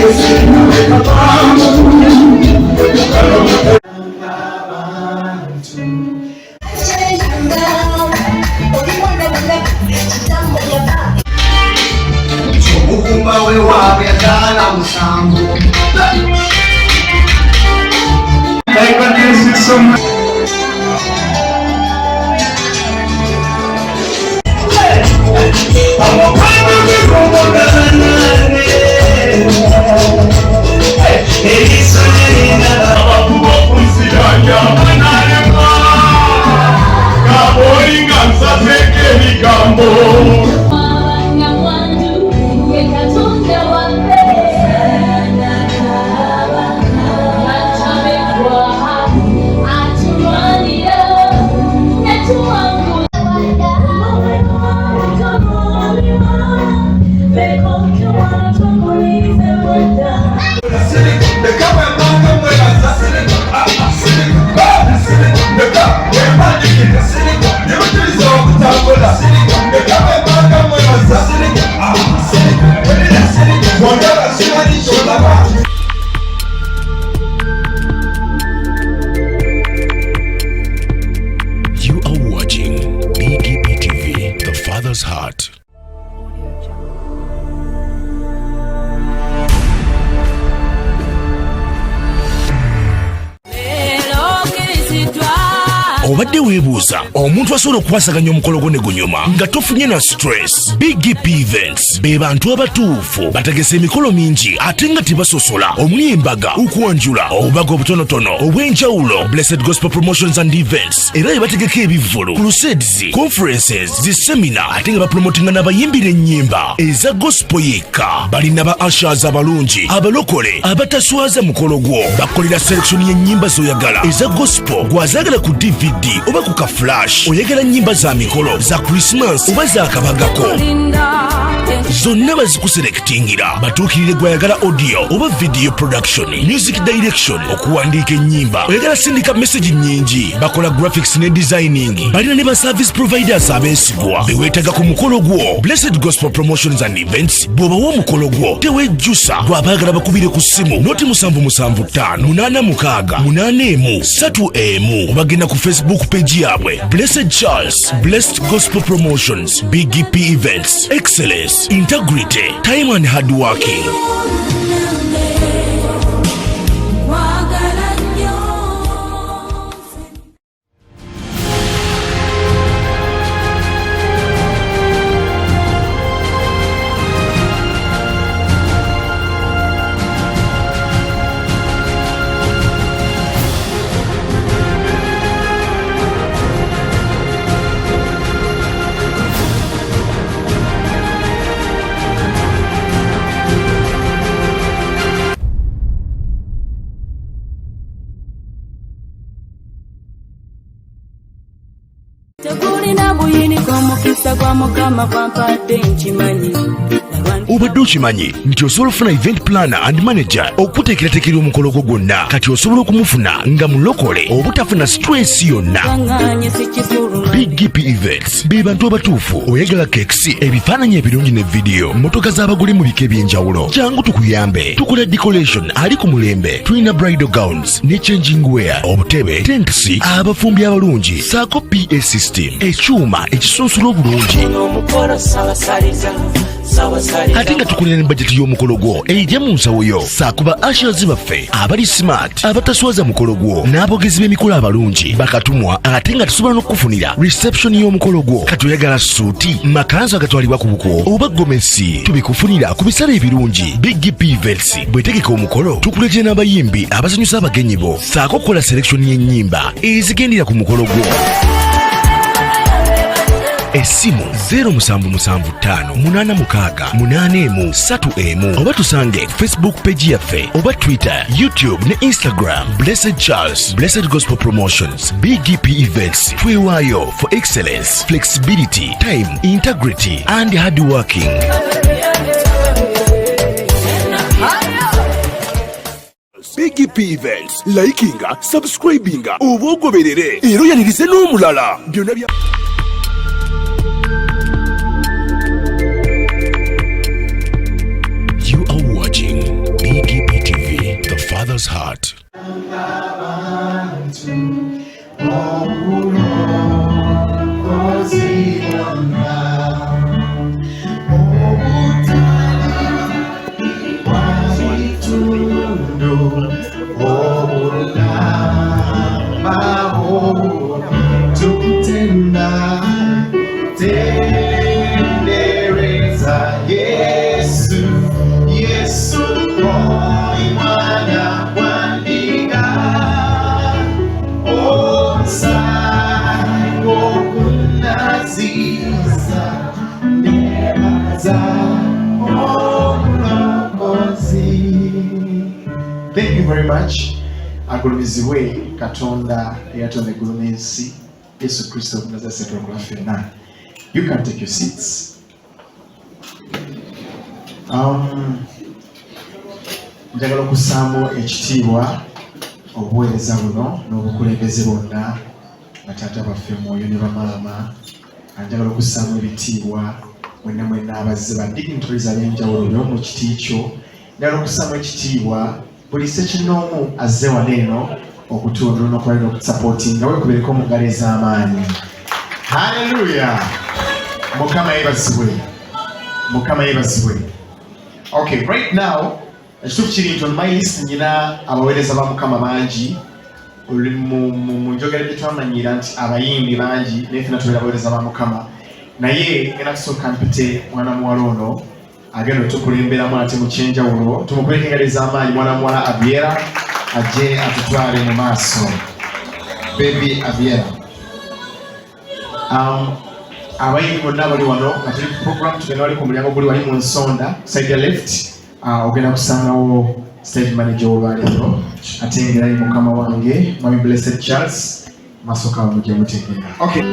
You are watching BGPTV, the Father's Heart. Obadde weebuuza omuntu asobola okukwasaganya omukolo gwo ne gunyuma nga tofunye na stress. BGPevents be bantu abatuufu bategese emikolo mingi ate nga tebasosola omuli embaga, Kwanjula, obubaga obutonotono obw'enjawulo, Blessed Gospel Promotions and Events, era yebategeka ebivvulu, crusades, conferences, zisemina ate nga bapromotinga n'abayimbira ennyimba eza gospel yekka. Balina ba ushers abalungi, abalokole abataswaza mukolo gwo, bakolera selection y'ennyimba z'oyagala eza gospel gwazaagala ku DVD oba ku ka flash, oyagala nnyimba za mikolo za Christmas oba za kabagako, zonna bazikuselektingira. Batuukirire gwayagala audio oba video production, music direction, okuwandiika ennyimba, oyagala sindika message nnyingi, bakola graphics ne designing. Balina ne ba service providers abeesigwa beweetaga ku mukolo gwo. Blessed Gospel Promotions and Events bw'obawa omukolo gwo tewejjusa, gwabaagala bakubire ku ssimu noti 775-886-8 obagenda ku Facebook page yabwe Blessed Charles, Blessed Gospel Promotions, BGP Events, Excellence, Integrity, Time and Hardworking. Obadde okimanyi nti osobola ofuna event planner and manager okuteekerateekera omukolo gwo gwonna, kati osobola okumufuna nga mulokole obutafuna stress yonna. BGP Events be bantu abatuufu. Oyagala cakes, ebifaananyi ebirungi ne video, motoka z'abagole mu bika eby'enjawulo, jangu tukuyambe. Tukola decoration ali ku mulembe, tulina bridal gowns ne changing wear, obutebe, tents, abafumbi abalungi, saako PA system, ekyuma ekisunsula obulungi. Ate nga tukulira ne bajeti y'omukolo gwo ejja mu nsawo yo, saakuba ushers baffe abali smart, abataswaza mukolo gwo, n'abogezi b'emikolo abalungi bakatumwa, ate nga tusobola n'okukufunira reception y'omukolo gwo. Kati oyagala suuti, makanzu agatwalibwa ku buko oba gomesi, tubikufunira ku bisale ebirungi. BGPevents bwetegeka omukolo tukuletera n'abayimbi abasanyusa abagenyi bo, saako kukola selection y'ennyimba ezigendera ku mukolo gwo. Essimu 0775-886-8 oba tusange Facebook page yaffe oba Twitter, YouTube ne Instagram. Blessed Charles, Blessed Gospel Promotions, BGP Events. Twewaayo for excellence, flexibility, time, integrity and hard working. BGP Events, likinga, subscribinga, oba ogoberere era oyanirize n'omulala. Byonna bya You are watching mother's heart. Thank you very much. Agulumiziwe Katonda yatonde gulunensi Yesu Kristo kunaza setwa kwa fena. You can take your seats. Njagala okusaamu ekitiibwa obuweereza buno n'obukulembeze bonna bataata baffe mwoyo ne bamaama. Njagala okusaamu ebitiibwa mwenna abazze ba dignitaries ab'enjawulo mu kiti kyo. Njagala okusaamu ekitiibwa buli ssekinnoomu azze wano eno okutundula n'okubalira okusapootinga wekubeereko mu ngalo ez'amaanyi. Hallelujah! Mukama yeebazibwe. Mukama yeebazibwe. Okay, right now, ekituufu kiri nti on my list nyina abaweereza ba Mukama bangi. Mu njogera gye twamanyira nti abayimbi bangi naye ffenna tubeera abaweereza ba Mukama. Naye ngenda kusooka mpite mwana muwala ono agenda tukulemberamu ate mu kyenjawulo tumukuleka engalo ez'amaanyi mwana muwala Abiera ajje atutwale mu maaso. Baby Abiera. Abayimbi bonna bali wano nga tuli ku program tugenda wali ku mulyango guli wali mu nsonda side ya left. Ogenda kusangawo stage manager olwaleero ate ngerayo mukama wange Mami Blessed Charles maaso kawe mujje mutegeera. Okay.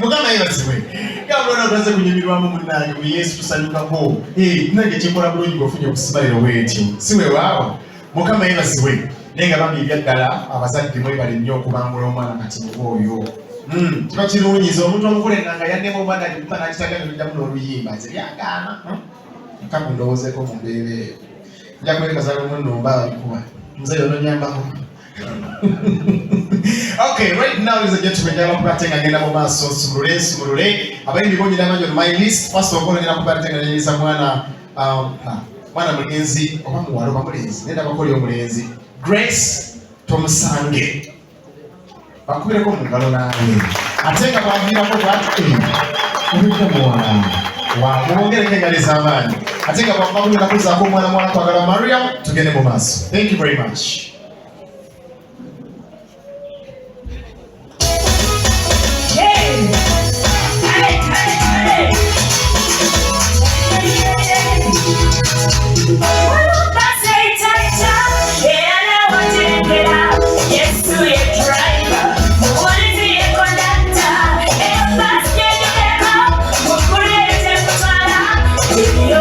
Mukama yeebazibwe. Gabulona twaze kunyimirwamu munnange mu Yesu tusanyukako. Nange kyekola bulungi ng'ofunye okusimalira bwetyo. Si weewaawo. Mukama yeebazibwe. Naye nga bambi ebyaddala abazadde mwebale nnyo okubangula omwana kati oyo. Kiba kirungiza omuntu omukulu ennanga yaddemu omwana alimuka n'akitagana n'oddamu n'oluyimba nze byagaana. Nkaku ndowoozeeko mu mbeera eyo. Nja kwekaza lumunnomba abikuba. Nze yononyambako. Okay, right now, ladies and gentlemen, I'm going to take a maso sumurule. Abayimbi bonyi namanyo on my list. First of all, I'm going to take a mwana mulenzi oba muwala oba mulenzi. Nenda bakoli omulenzi. Grace Tomusange. Bakubireko mu ngalo nange. Ate nga bwagirako bwati obudde muwala. Mwongereko engalo ez'amaanyi. Ate nga bwagirako kuzaako omwana muwala kwagala Mariam, tugende mu maaso. Thank you very much. Yo,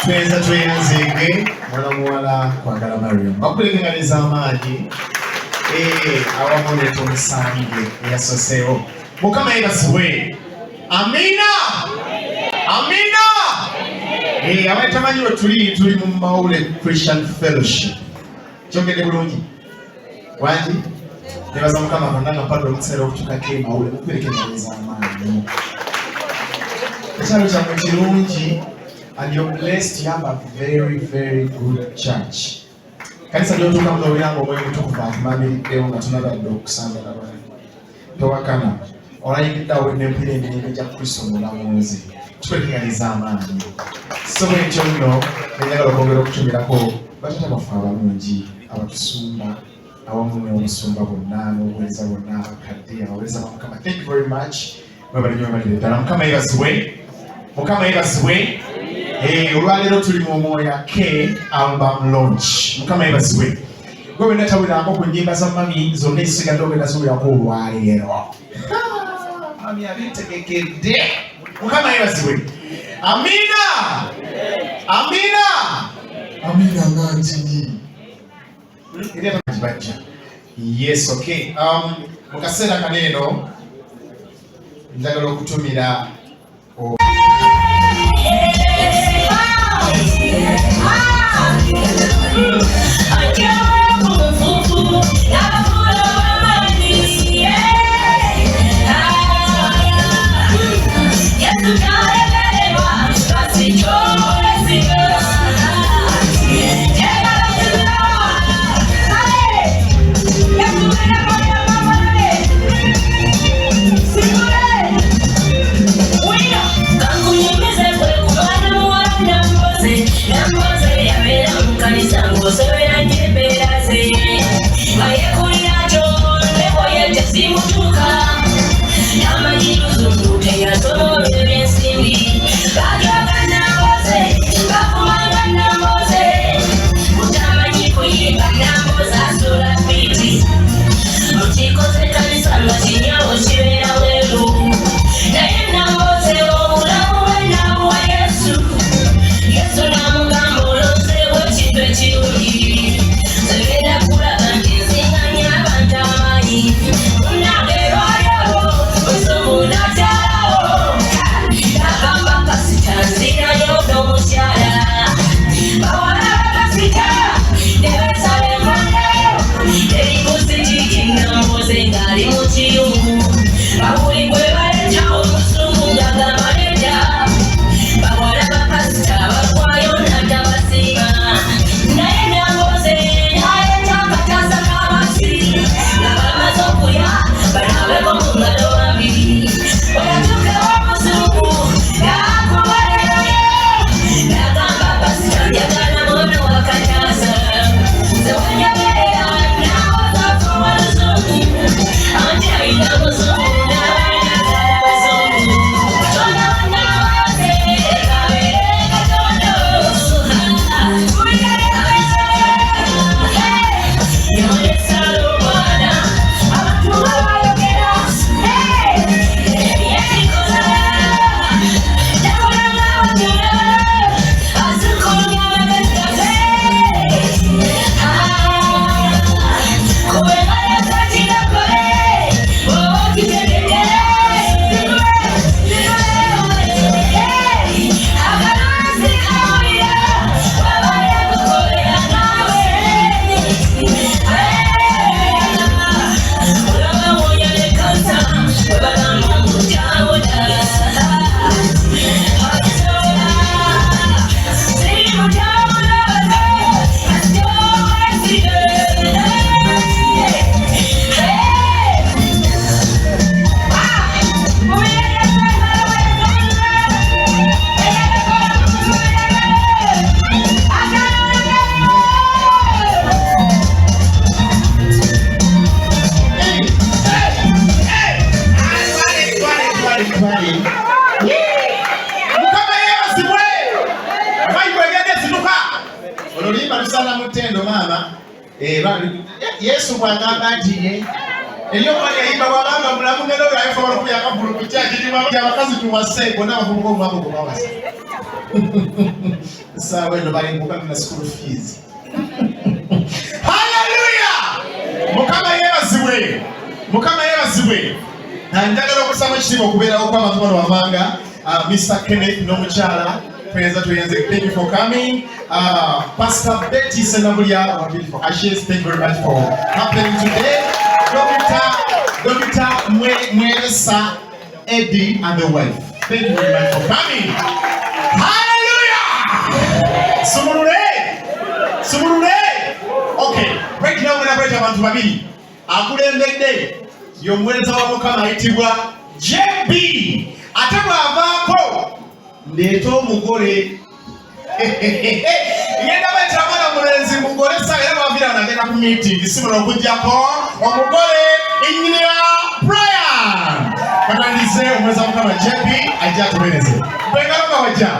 Tweza tweyanzenge mwana muwala kwagala Mariam bakulekereza amaanyi awamu ne tumusange eyasoseewo Mukama yebasibwe amina amina abatamanyiwe tuli mu Mawule Christian Fellowship kyogedde bulungi wangi nebaza Mukama kondanga mpatula omukiseera okutukako Mawule mukulekereza amaanyi ekyalo kyammwe kirungi and you're blessed to have a very, very good church. Kanisa lyotuuka muno olyango omwoyo mutukuvu atumaamiriddewo nga tunabadde okusamba n'abantu. Towakana olayingiddeawo n'empira emirembe gya Kristo omulamuzi. Tukwetegaliza amaanyi. So bwentyo nno njagala okwongera okutumirako batata baffe abalungi abatusumba awamu n'obusumba bwonna n'obuweereza bwonna abakadde abaweereza ba Mukama. Thank you very much. Mwebalire ddala. Mukama yebasibwe. Mukama yebasibwe. Olwaleero tuli mu Moya K album launch. Mukama yebasibwe. Gwe wena tawulirako ku nnyimba za mami zonna ezisigadde ogenda ziwulirako olwaleero. Mami abitegekedde. Mukama yebasibwe. Amina. Amina. Amina mangi. Eri atakibajja. Yes, okay. Mu kaseera kano eno njagala okutumira Mukama yeebazibwe. Bayibuli egenda esituka. Olulimi lusala mu ttendo maama. Yesu bw'agamba nti eriyo omwana yayimba bw'agamba mulamu ngendo byayefobola okuyaka bbulu ku kyakirimu abakazi tuwase bonna abavubuka omwaka gwe bawasa. Saawa eno balimbuka na school fees. Hallelujah! Mukama yeebazibwe. Mukama yeebazibwe. Njagala okusaba ekitiibwa okubeerawo kw'abantu bano wamanga. Mr. Kenneth n'omukyala. Thank you for coming. Pastor Betty Senabulia, our beautiful ashes, thank you very much for happening today. Dr. Mwelesa Eddie and the wife. Thank you very much for coming. Hallelujah! Sumurure! Okay, right now we're going to have Babili. Akulembedde y'omuweereza wa Mukama ayitibwa JB. Ate bw'avaako ndeeta omugole. Ngenda bayitira mwana mulenzi mugole saa era bw'aviira nagenda ku meeting simula okuggyako omugole ennyinira Brian. Katandize omuweereza wa Mukama JB ajja atuweereze. Bwengalo nga wajja.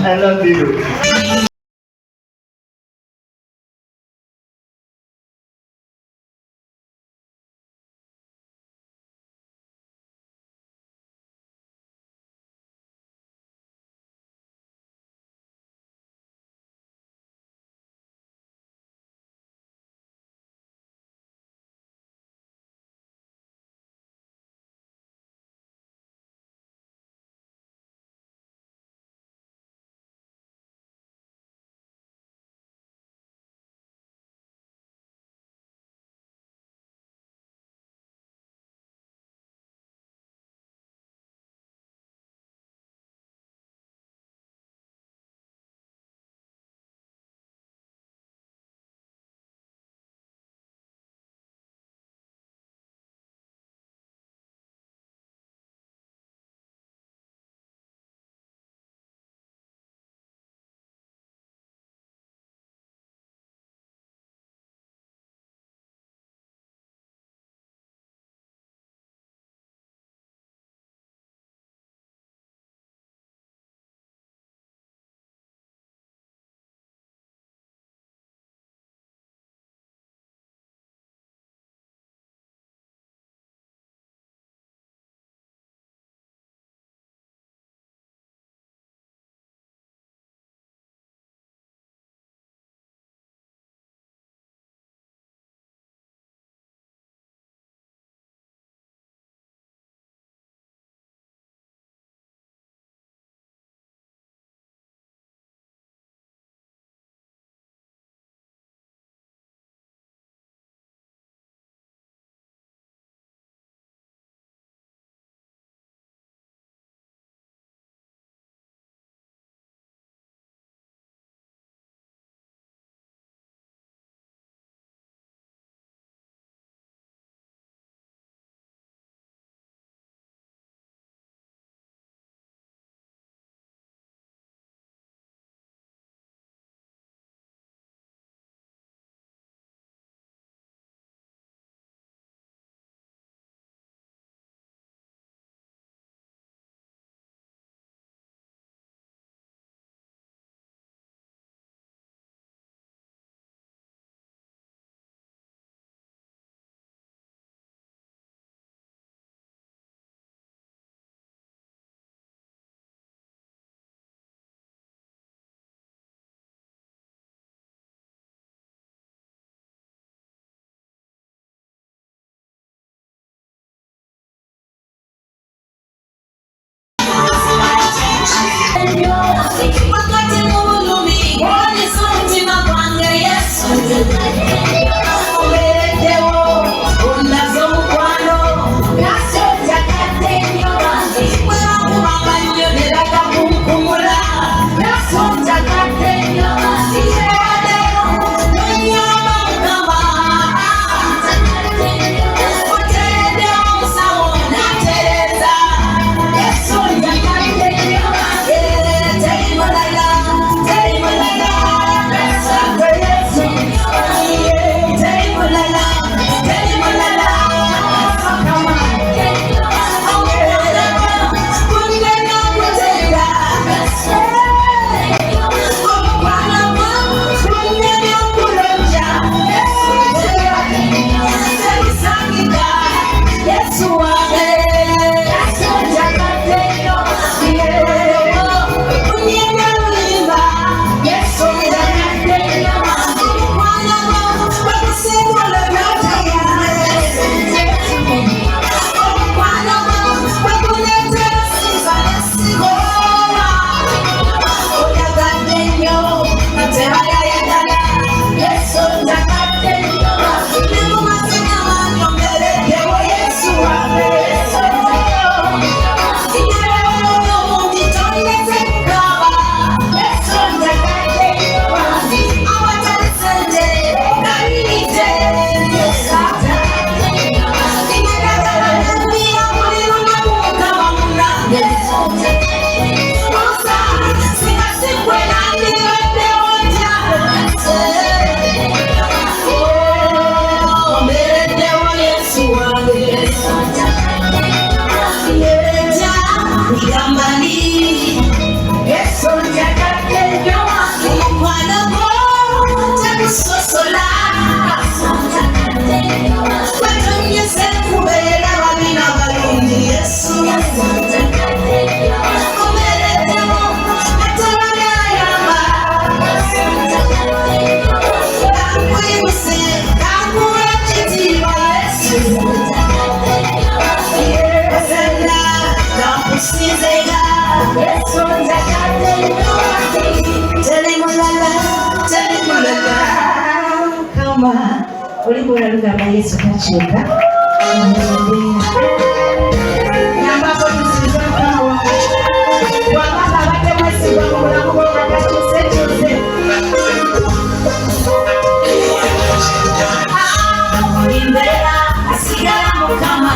I love you. Ulipora lugha Yesu kachuka. Nyambapo tusizaka wa baba wake mwesi wa mulamu wa kachuse chuse. Mulimbera asigara mukama.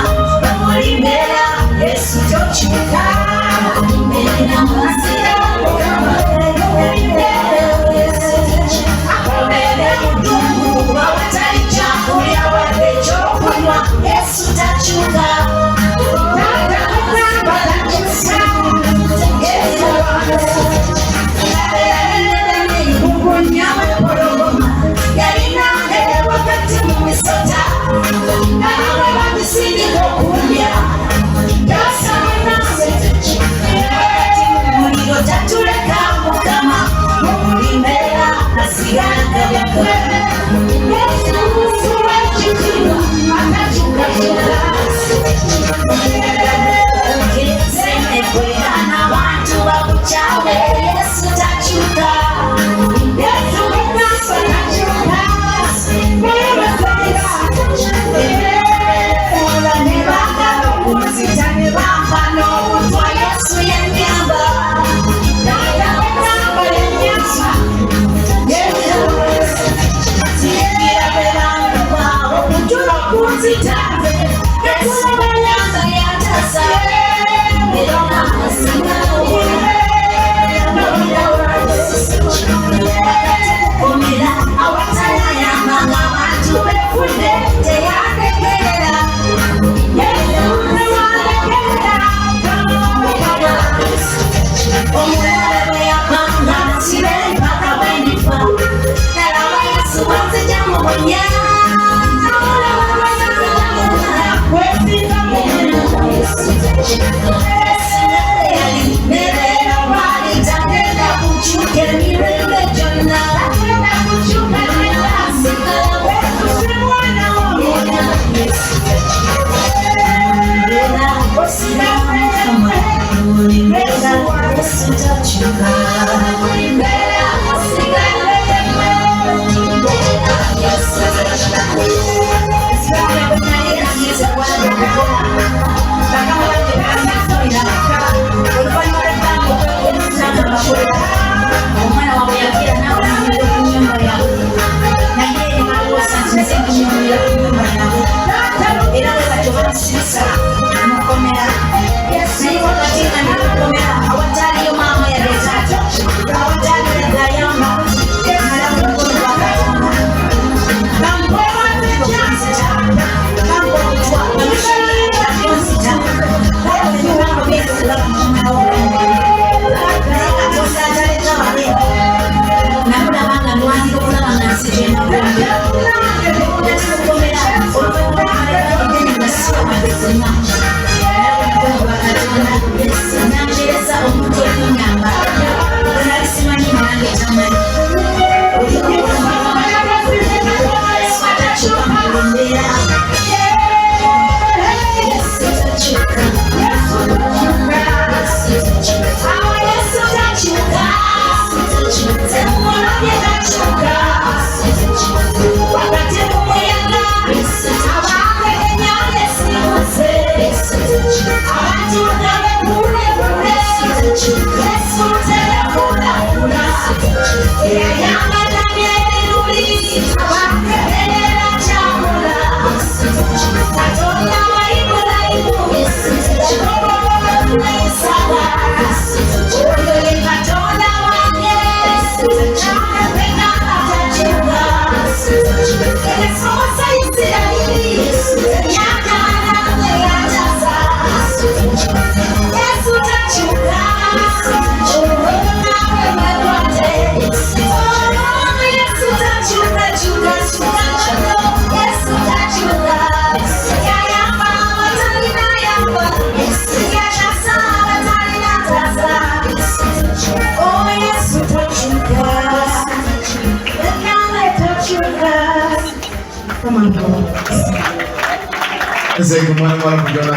Mulimbera Yesu tochuka. Mulimbera asigara mukama. Mulimbera Yesu tochuka. Yesu tachuka. Yes.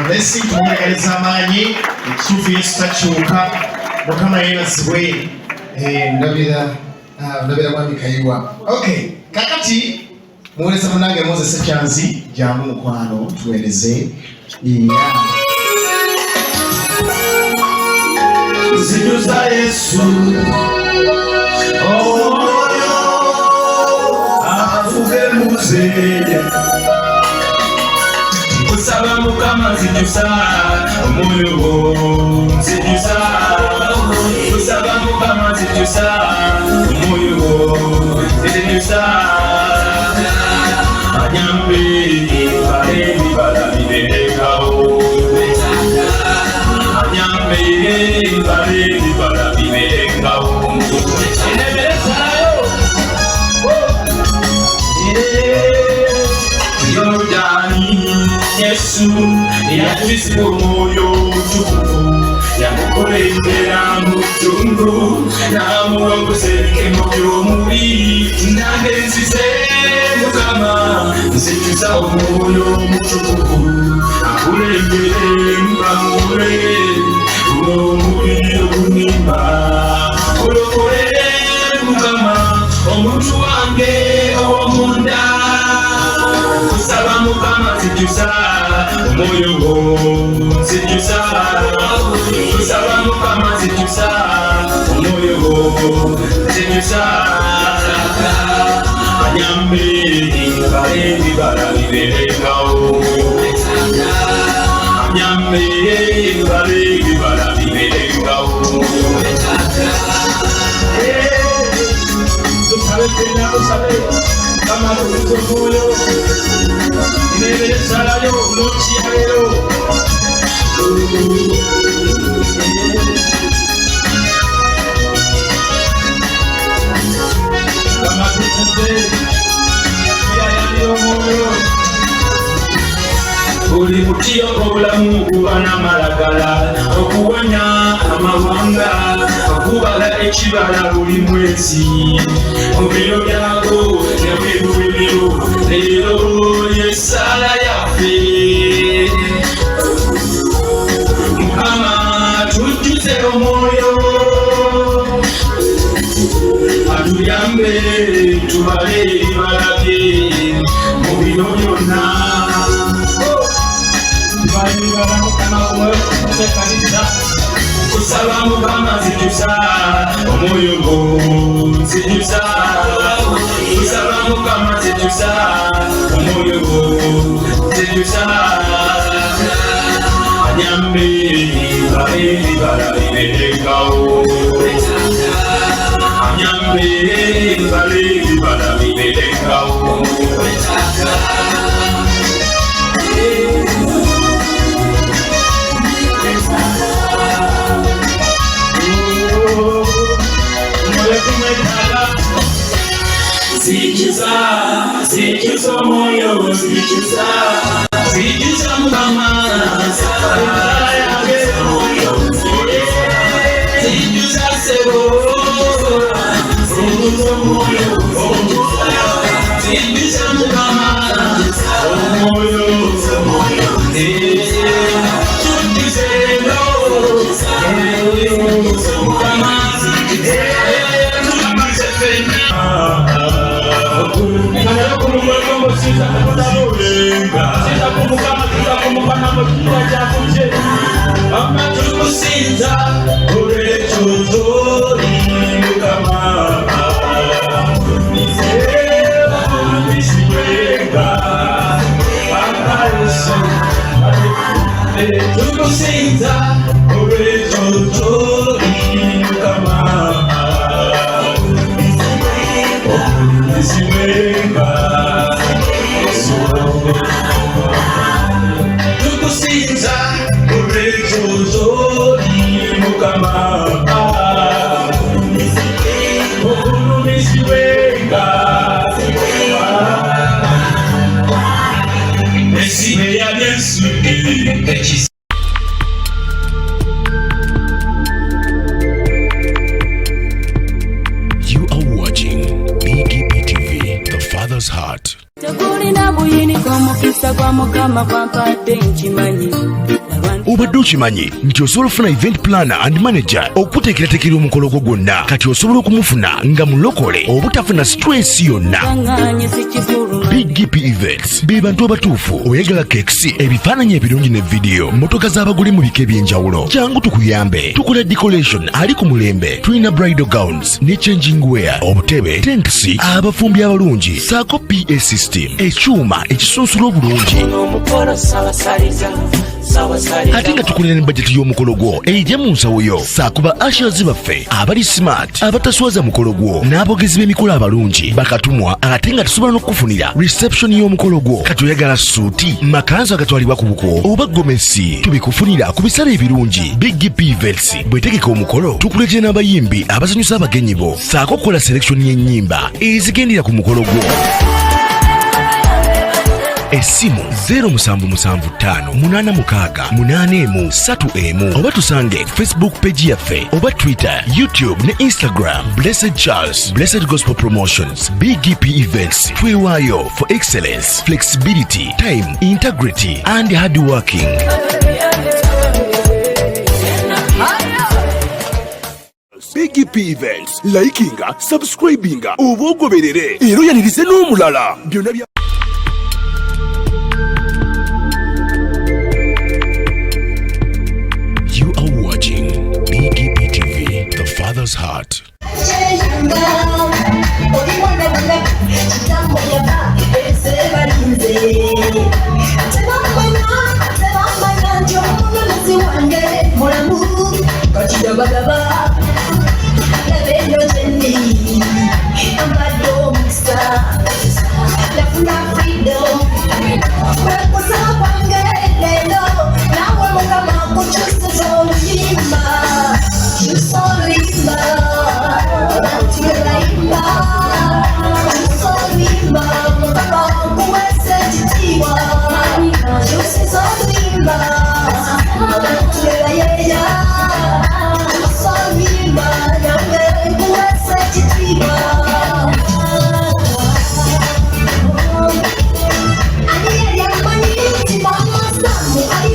Blessing tumuweereza amaanyi ekituufu Yesu takyuka Mukama yeebazibwe ndabira mwami Kayiwa. Okay, kakati muweereza munange Moses Ekyanzi jjangu mukwano tuweereze Zinyuza Yesu omwoyo afuge muze Kusaba Mukama zinyusa omwoyo gwo zinyusa Kusaba Mukama zinyusa omwoyo gwo zinyusa Anyambe bale bibala bibeekawo Anyambe bale bibala bibeekawo Yesu yatwise omwoyo omutukuvu yamukulembera mu ttundu n'amuwanguza ebikemo by'omubi nange nzize Mukama nzikiza omwoyo omutukuvu akulembere mbamule olw'omubiri ogunimba olokole Mukama omuntu wange ow'omunda Kusaba Mukama zinyusa omwoyo gwo zinyusa Kusaba Mukama zinyusa omwoyo gwo zinyusa Anyambe bale bibala bibeekawo Anyambe bale bibala bibeekawo Tusabe Kama tuzomoyo Inebele salayo Nochi hayo Kama tuzomoyo Pia yaliyo moyo Buli mutiyo obulamu kuba n'amalagala okuwonya amawanga okubala ekibala buli mwezi mu biro byago ne mu biro leero yesala yaffe Mukama tujjuze omwoyo atuyambe tubale ebibala bye mu biro byonna Kusaba Mukama zinyusa omwoyo gwo zinyusa Kusaba Mukama zinyusa omwoyo gwo zinyusa Anyambe bale bibala bibeekawo Anyambe bale bibala bibeekawo Zinyusa sijusa moyo, sijusa mama, sijusa sebo, sijusa moyo, sijusa mama, moyo, You are watching BGPTV, The Father's Heart. Obadde okimanyi nti osobola okufuna event planner and manager okuteekerateekera omukolo gwo gwonna kati osobola okumufuna nga mulokole obutafuna stress yonna. BGPevents be bantu abatuufu oyagala kekisi ebifaananyi ebirungi ne vidiyo mmotoka z'abagole mu bika eby'enjawulo kyangu tukuyambe tukola decoration ali ku mulembe tulina bridal gowns ne changing wear obutebe tents abafumbi abalungi saako PA system ekyuma ekisunsula obulungi ate nga tukulira ne bajeti y'omukolo gwo ejja mu nsawo yo saakuba ashers baffe abali smart abataswaza mukolo gwo n'abogezi b'emikolo abalungi bakatumwa ate nga tusobola n'okufunira reception y'omukolo gwo kati oyagala suuti makanzu agatwalibwa ku buko oba gomesi tubikufunira ku bisale ebirungi. BGPevents bwetegeka omukolo tukuletera n'abayimbi abasanyusa abagenyi bo saako kukola selection y'ennyimba ezigendera ku mukolo gwo. Esimu 07758681 oba tusange Facebook page yaffe oba Twitter, YouTube ne Instagram. Blessed Charles, Blessed Gospel Promotions. BGPevents twewaayo for excellence, flexibility, time, integrity and hard working. BGPevents likinga, subscribinga oba ogoberere era oyanirize n'omulala byonna bya You are watching BGPTV, The Father's Heart. I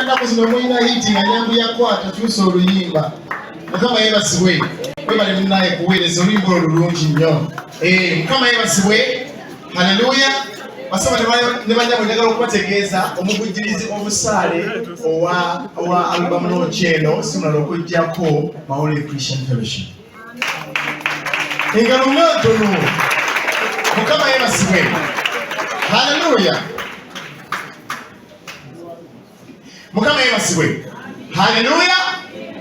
ennaku zino mulina hiti nga nyambu yakwata tuusa oluyimba. Mukama yeebazibwe. Webale munnaye kuweereza oluyimba olulungi nnyo. Mukama yeebazibwe. Haleluya. Basaba ne banyabo njagala okubategeeza omuvujjirizi obusaale owa alubamu n'okyeno simulala okujjako Mawule Christian Fellowship. Engalo ntono. Mukama yeebazibwe. Haleluya. Mukama yeebazibwe. Haleluya.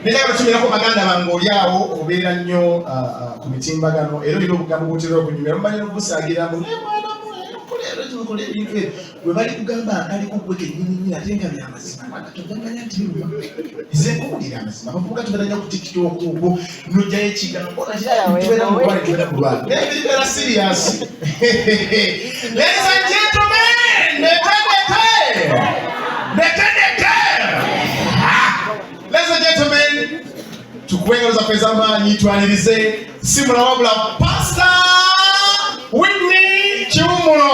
Njagala kutumirako baganda bange oli awo obeera nnyo ku mitimbagano era olina obugambo butera okunyumira mumanyi n'okubusaagiramu bwe bali kugamba aliko gweke nnyininyini ate nga byamazima togamanya nti biruma nze nkuwulira amazima bavuga tubeera ku tiktok okwo n'ojjayo ekigambo tubeera mu kulwala tubeera ku lwala naye biribeera serious. Ladies and gentlemen, ladies and gentlemen, tukuengalo zaffe ez'amaanyi twanirize simula wabula Pastor Whitney Kiwumulo.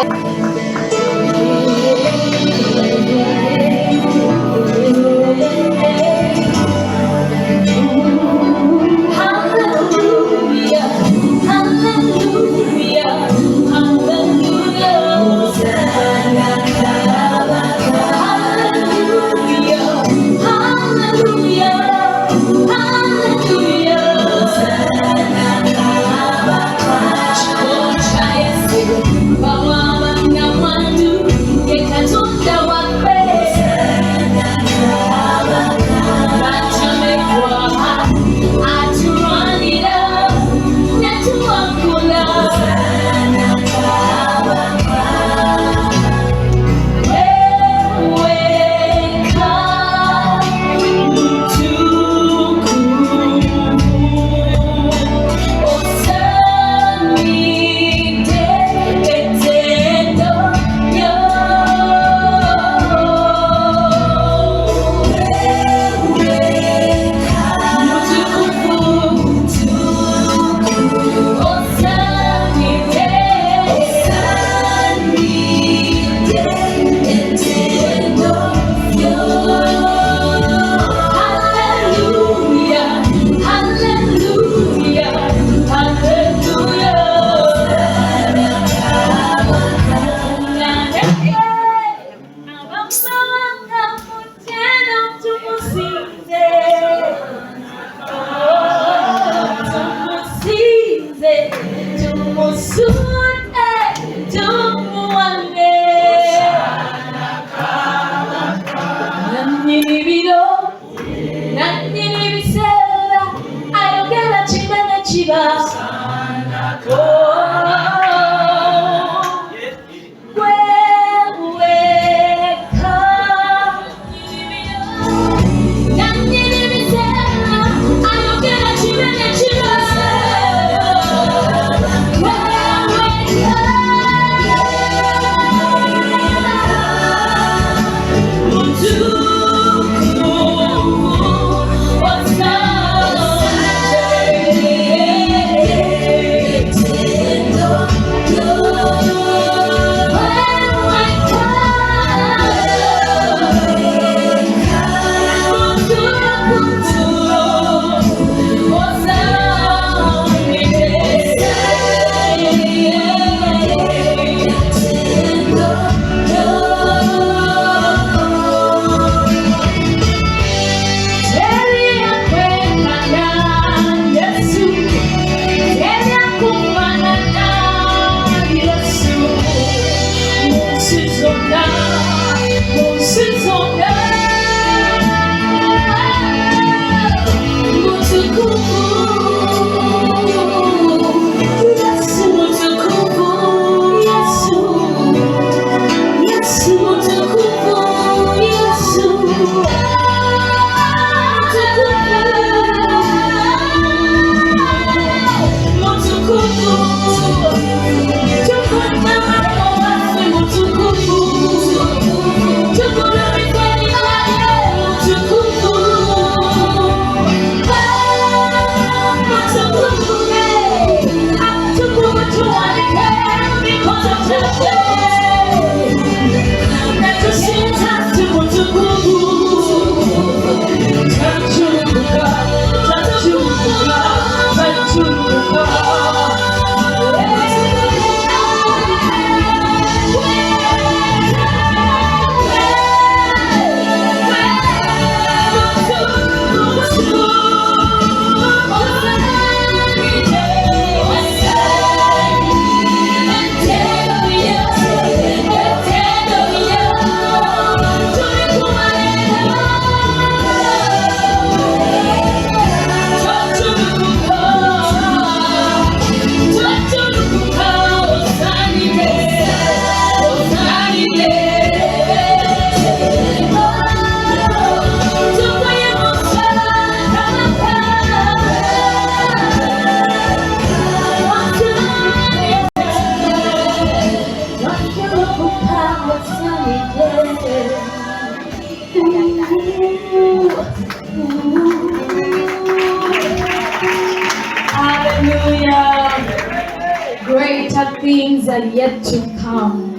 Hallelujah. Greater things are yet to come.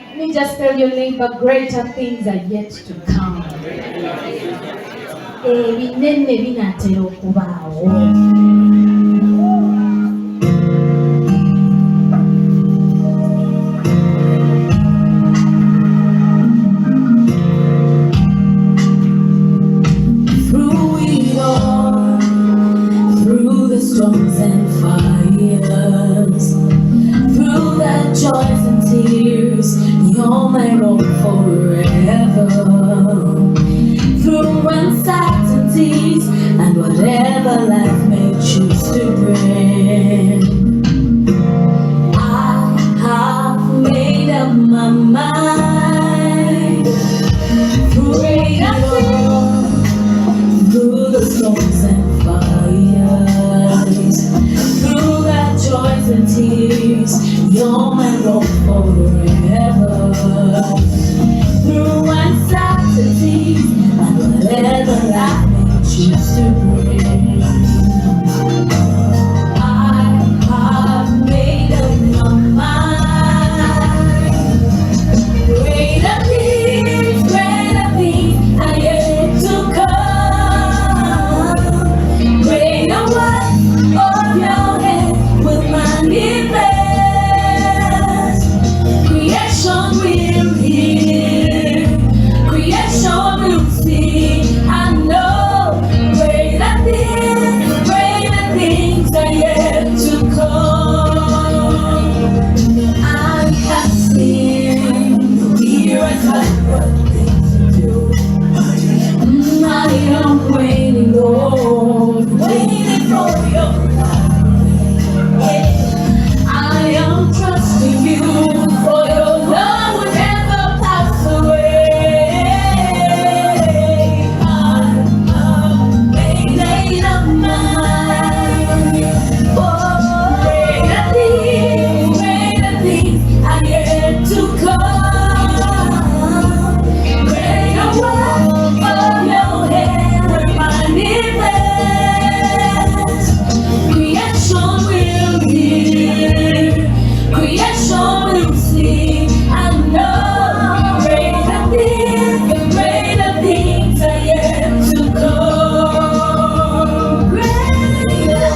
Let me just tell your neighbor, greater things are yet to come. Ebinene binatera okubaawo. Through it all, through the storms and fires, through the joys and tears, you're my rock forever. Through uncertainties and whatever life may choose to bring, I have made up my mind. Through it all, through the storms and fires, through the joys and tears, you're my rock forever. Through uncertainties and whatever life may choose to bring, I have made up my mind. Greater things are yet to come. Greater works of your hand will manifest. Creation will hear, creation will see. I know greater things are yet to come. I have seen miracles, what things to do. I am waiting, Lord, waiting for your light. I am trusting you, for your love will never pass away. I made up my mind. Oh, greater things are yet to come. Greater work of your hand will manifest. Creation will hear, creation will see. I know greater things are yet to come. Greater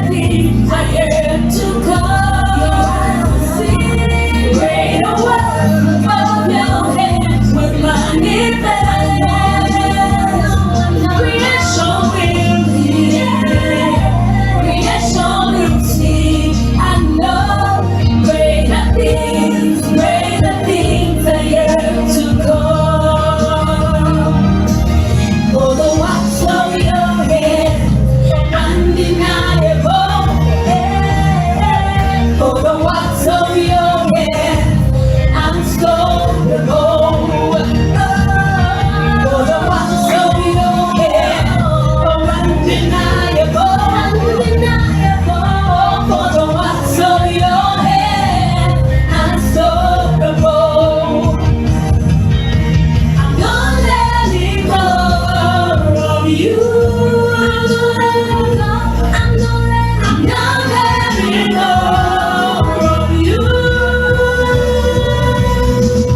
things are yet to come. Greater work of your hands will manifest. Creation will hear, creation will see. I know greater things are yet to come. For the works of your hand, undeniable. For the works of your hand, unstoppable. For the works of your hand, undeniable. For the works of your hand, unstoppable. I'm not letting go of you. I'm not letting go of you.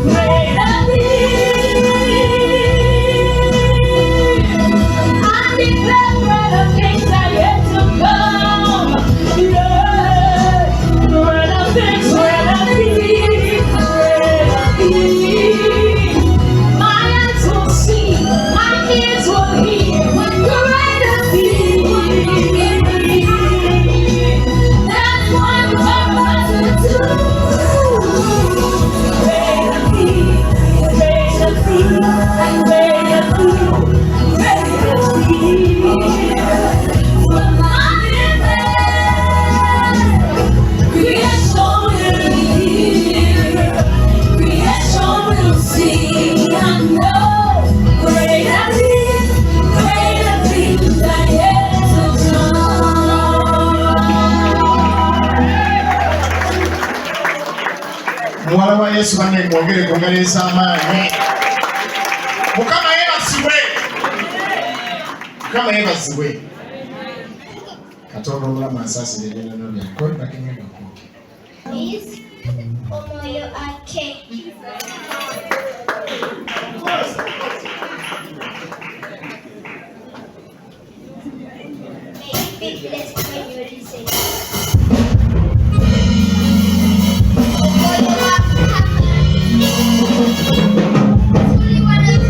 Greater things, I declare greater things are yet to come. Yeah, greater things, greater things. My eyes will see, my ears will hear. Greater things. That's what we're about to do. Greater things, greater things, greater things, greater things. Will manifest. Creation will hear, creation will see. I know greater things are yet to come. Muwala wa Yesu banne mwogere kwongera amaanyi. Mukama yebasibwe. Mukama yebasibwe. Katonda omulamu asaasira ebyonono byakko bakengenda okuuke. Omoyo ake. May you be blessed when you listen. Omoyo ake. Only one of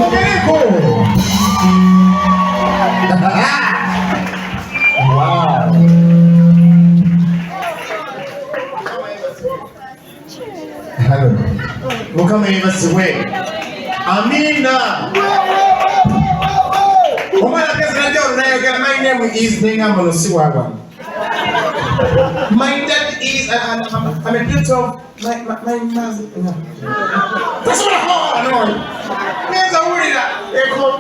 Mwogereko. Wow. Hello. Mukama yebasibwe. Amina. Omwana kezina ndio unayogera, my name is Nenga Monosiwagwa. My dad is I'm a bit of my mother. No. That's what I know. There's a word that oh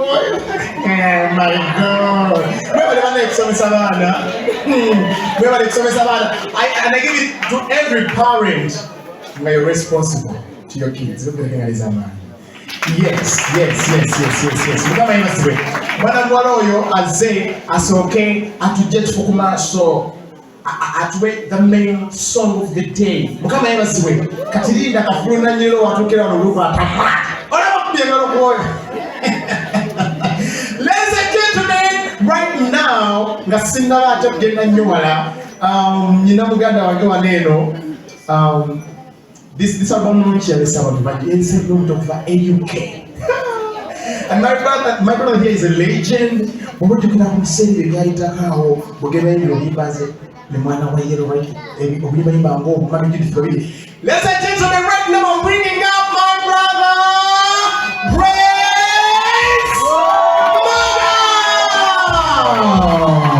my God. Remember the next song Savannah? Remember the next song Savannah? And I give it to every parent. You're responsible to your kids. Look at the man. Yes. Mukama yebasibwe. Mwana muwala oyo azze asooke atujje tufu ku maaso atuwe the main song of the day. Mukama yebasibwe. Kati linda kafulunanyiro watuukira wano oluva atama. Olaba kubyengalo kuwoyo. Ladies and gentlemen, right now nga sinnaba ate kugenda nnyo wala nyina muganda wange waneeno This album launch is about but it's a lot of AUK. And my brother here is a legend. We're talking about saying the guy takao bogeba ibyo bibaze ne mwana wa yero right obiba imbango obukamiji difabili. Let's say gentlemen right now bringing up my brother Praise Mama.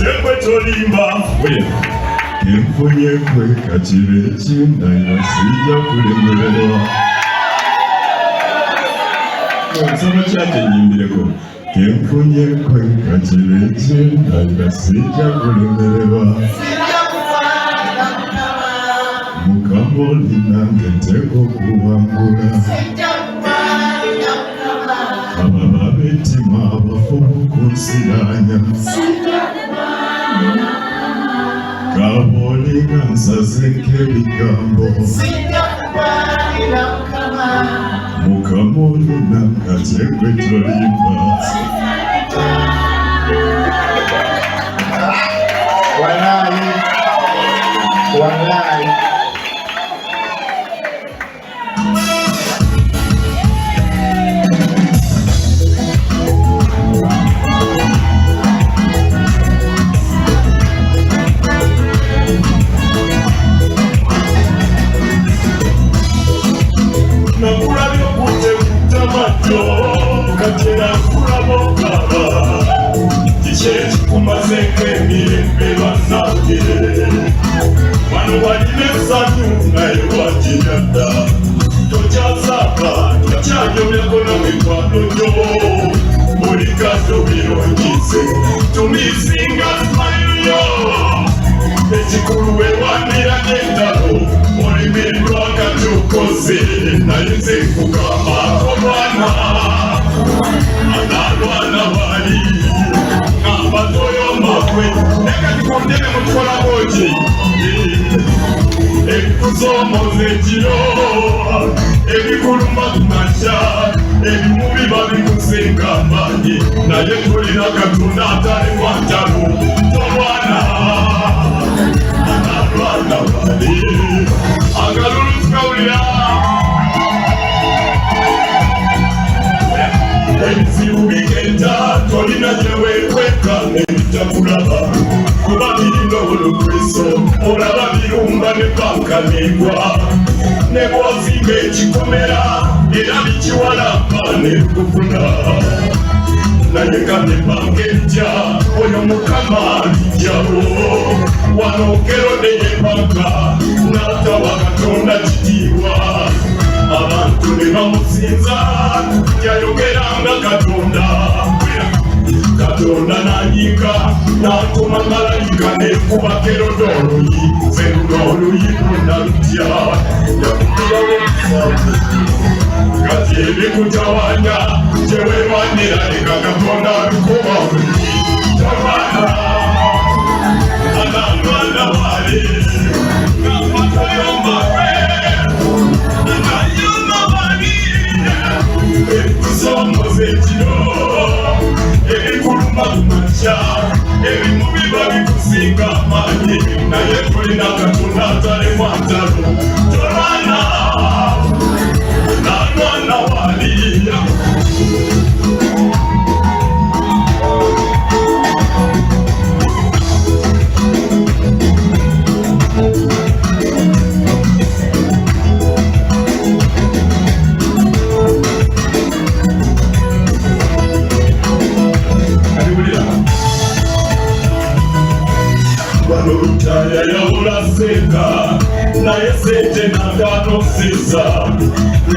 Jekwe tolimba Kemfunye kwe kachire chindaira sija kulemererwa Nsoma chate nyimbireko Kemfunye kwe kachire chindaira sija kulemererwa Mukamoli nangeteko kuwangula Ababa betima abafumu kunsiranya Kaboli gansaze nk'ebigambo Mukamoli nangatekwe tolimba Wallahi Nakurabyo kute kutamato Katera kurabo kaba Tichechi kumaze kwemirembe banabye Wano waline sanyu nae wajiyada Tochazaba, tochanyomyako na mikwano yo Mulikato birongise Tumisinga smile yo Echikuruwe wanira nendalo Olimirwa katukoze Nayuze kukama Kobana Analwana wali Nambatoyo makwe Neka tikondeme mutkola hoji Ebikuzomoze jiro Ebikuluma kumacha Ebimubi babikusenga mani Naye tulina katunda atali mwantalo Tolwana Analwana wali Agalulu tukawulira Ebizibu bigenda tolina gyewekweka ebitakulaba kuba birina olukweso olaba birumba ne bankanibwa ne bw'ozinga ekikomera era bikiwalamba ne kufuna naye kane bangejja oyo mukama alijjawo wano okerodde yebaka n'atawa katonda kitiibwa abantu ne bamusinza yayogeranga katonda katonda nanyika natuma malayika nekuba kerodo oluyi zeruno oluyi lwonna lutya yakubirawo omusawo kati ebikutawanya gyewerwanira leka katonda abikuba oluyi tolwana analwana wale ngapatayombawe Ebikuzomoze ekiro ebikuluma kumakya ebimubi babikusinga amaanyi naye tulina katonda atali mwantalo tolwana nalwana waliya Lutaya yabulaseka naye sente naganosiza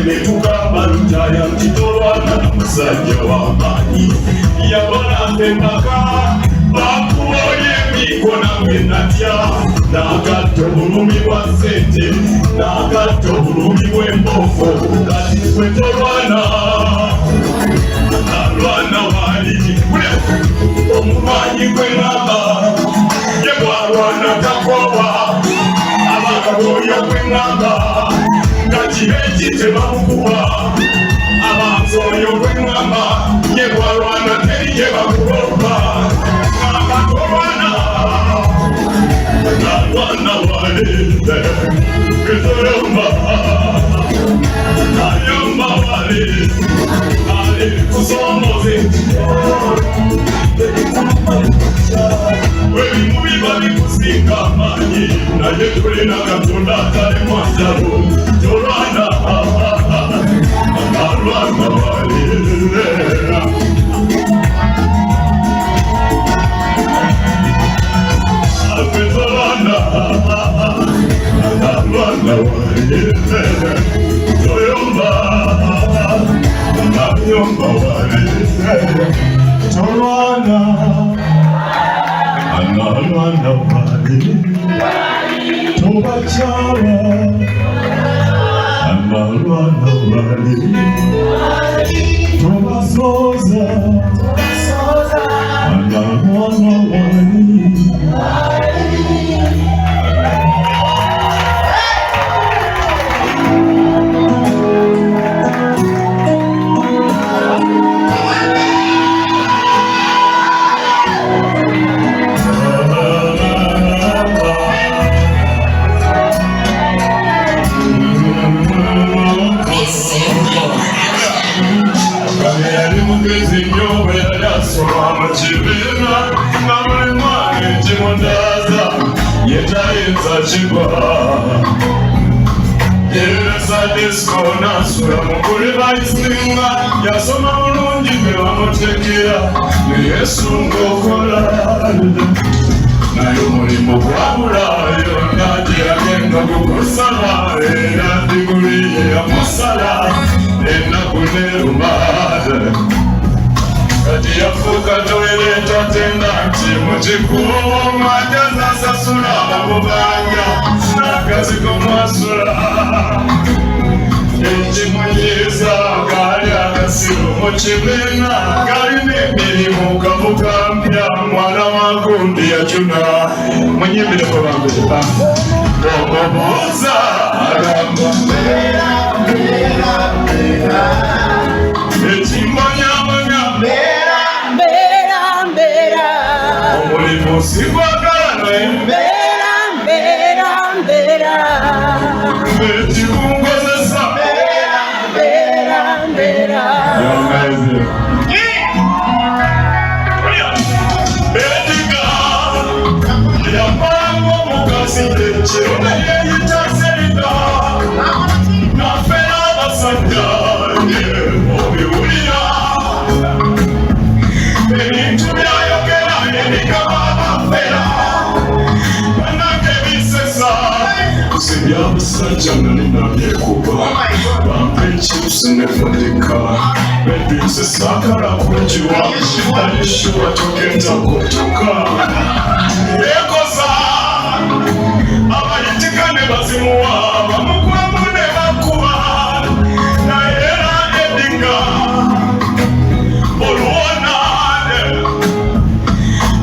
netukamba lutaya ntitolwana na musajja w'amaanyi yabalatembaka bakuwoye emiko nange natya nagatta obulumi bwa sente nagatta obulumi bw'emboko kati ffe tolwana alwana wali omumanyi gw'engamba yebwalwana takoba abakaboya gw'engamba kakibeki tebamukuba abanzoyo gw'engamba yebwalwana teri yebakuloba abatolwana nalwana walinde ketoyomba nayomba wali ali kusomoze ebimubi babikusinga amaanyi naye tulina katonda atali mwantalo tolwana alwana walinde Toyomba wale Tolwana Analwana wale Tobachawa Analwana wale Tobasoza Analwana wale yasoma bulungi bebamutekera yesu ngokola naye omulimu gwabulayo nagiragenda gukusala era diguliye yamusala ennaku nerumada kati yafuuka toyireta tenda nti mukikuuma jazasasula mububanja n'akaziko mwasula ekimunyiza gali akasiru mu kibiina galina emirimu kamukampya mwana wagundi yacuna munyimbireko bambeba omubuuza agamba ekimbonyambonya omulimu sigwagala naye ekikungozesa Ediga yapango mukazi ekirona yeyita Serida nafera abasajja obiwulira ebintu byayogera ebigaba abafera banake bisesa sibyabusajja nalina byekuba bampa ekirusi nefundika bedinse sakala kunjiwa alishuwa togenda kutuka ekoza abayitika ne bazimuwa bamugwamu ne bakuba naera edinga olwonane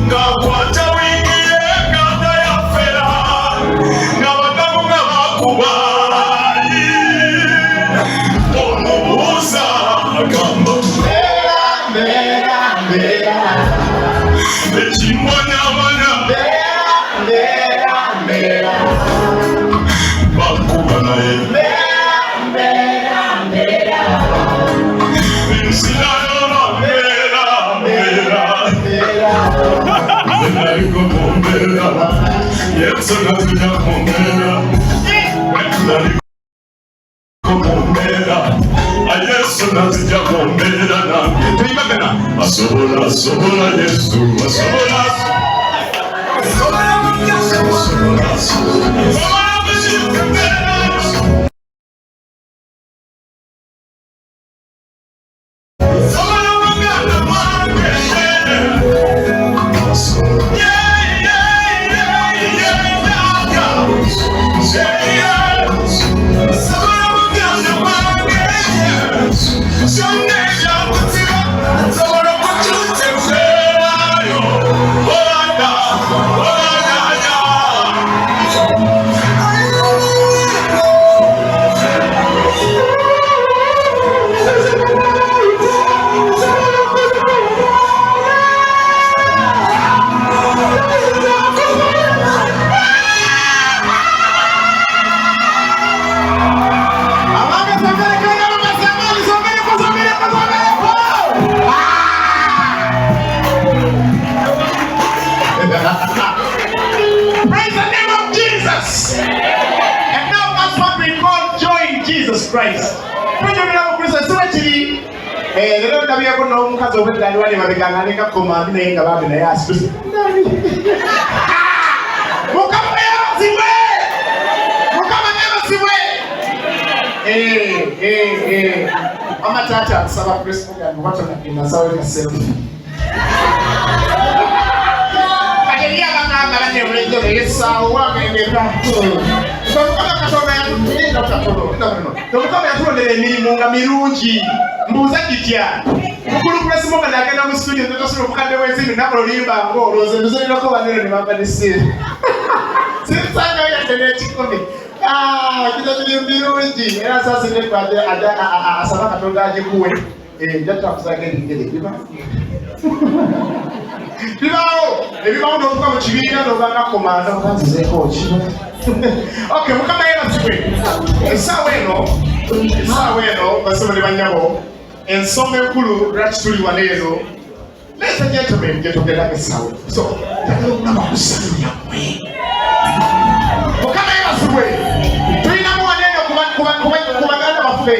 ngakwata wingiye gata yafera nga bagamu nga bakuba omubuuza agamba ekimanyamanya bakuba naye ensirayona naliko mumbera yesu natuja mumbera mumbera yesu natujja mumbera nange tuyimagana asobola yesu asobola Mama tata nsaba Chris Morgan watona inasawe ka selfie. Kajelia banga banga mwenjo yesa wangengeka. Kama katonda ya ndio katonda. Ndio kama yatulo le milimo nga mirungi. Mbuza kitya. Mukulu Chris Morgan agenda mu studio ndio solo mukande wezini nakolo limba ngo roze ndio nako banene ni mama disi. Sisanga ya tenetikomi. Kita mirungi. Era sasa ni kwa asaba katonda ajikuwe. Njata kusage ngene biba. Bibao ndo kwa mchibina ndo banga komanda kanzize coach. Okay, mukama yera tsikwe. Esaweno basoma ne banyabo. Ensonga ekulu lwaki tuli waleero. Ladies and gentlemen, getogera esawe. So, takalo kunaba kusanya mwe. Mukama yera tsikwe. Tulina muwanene kubaganda baffe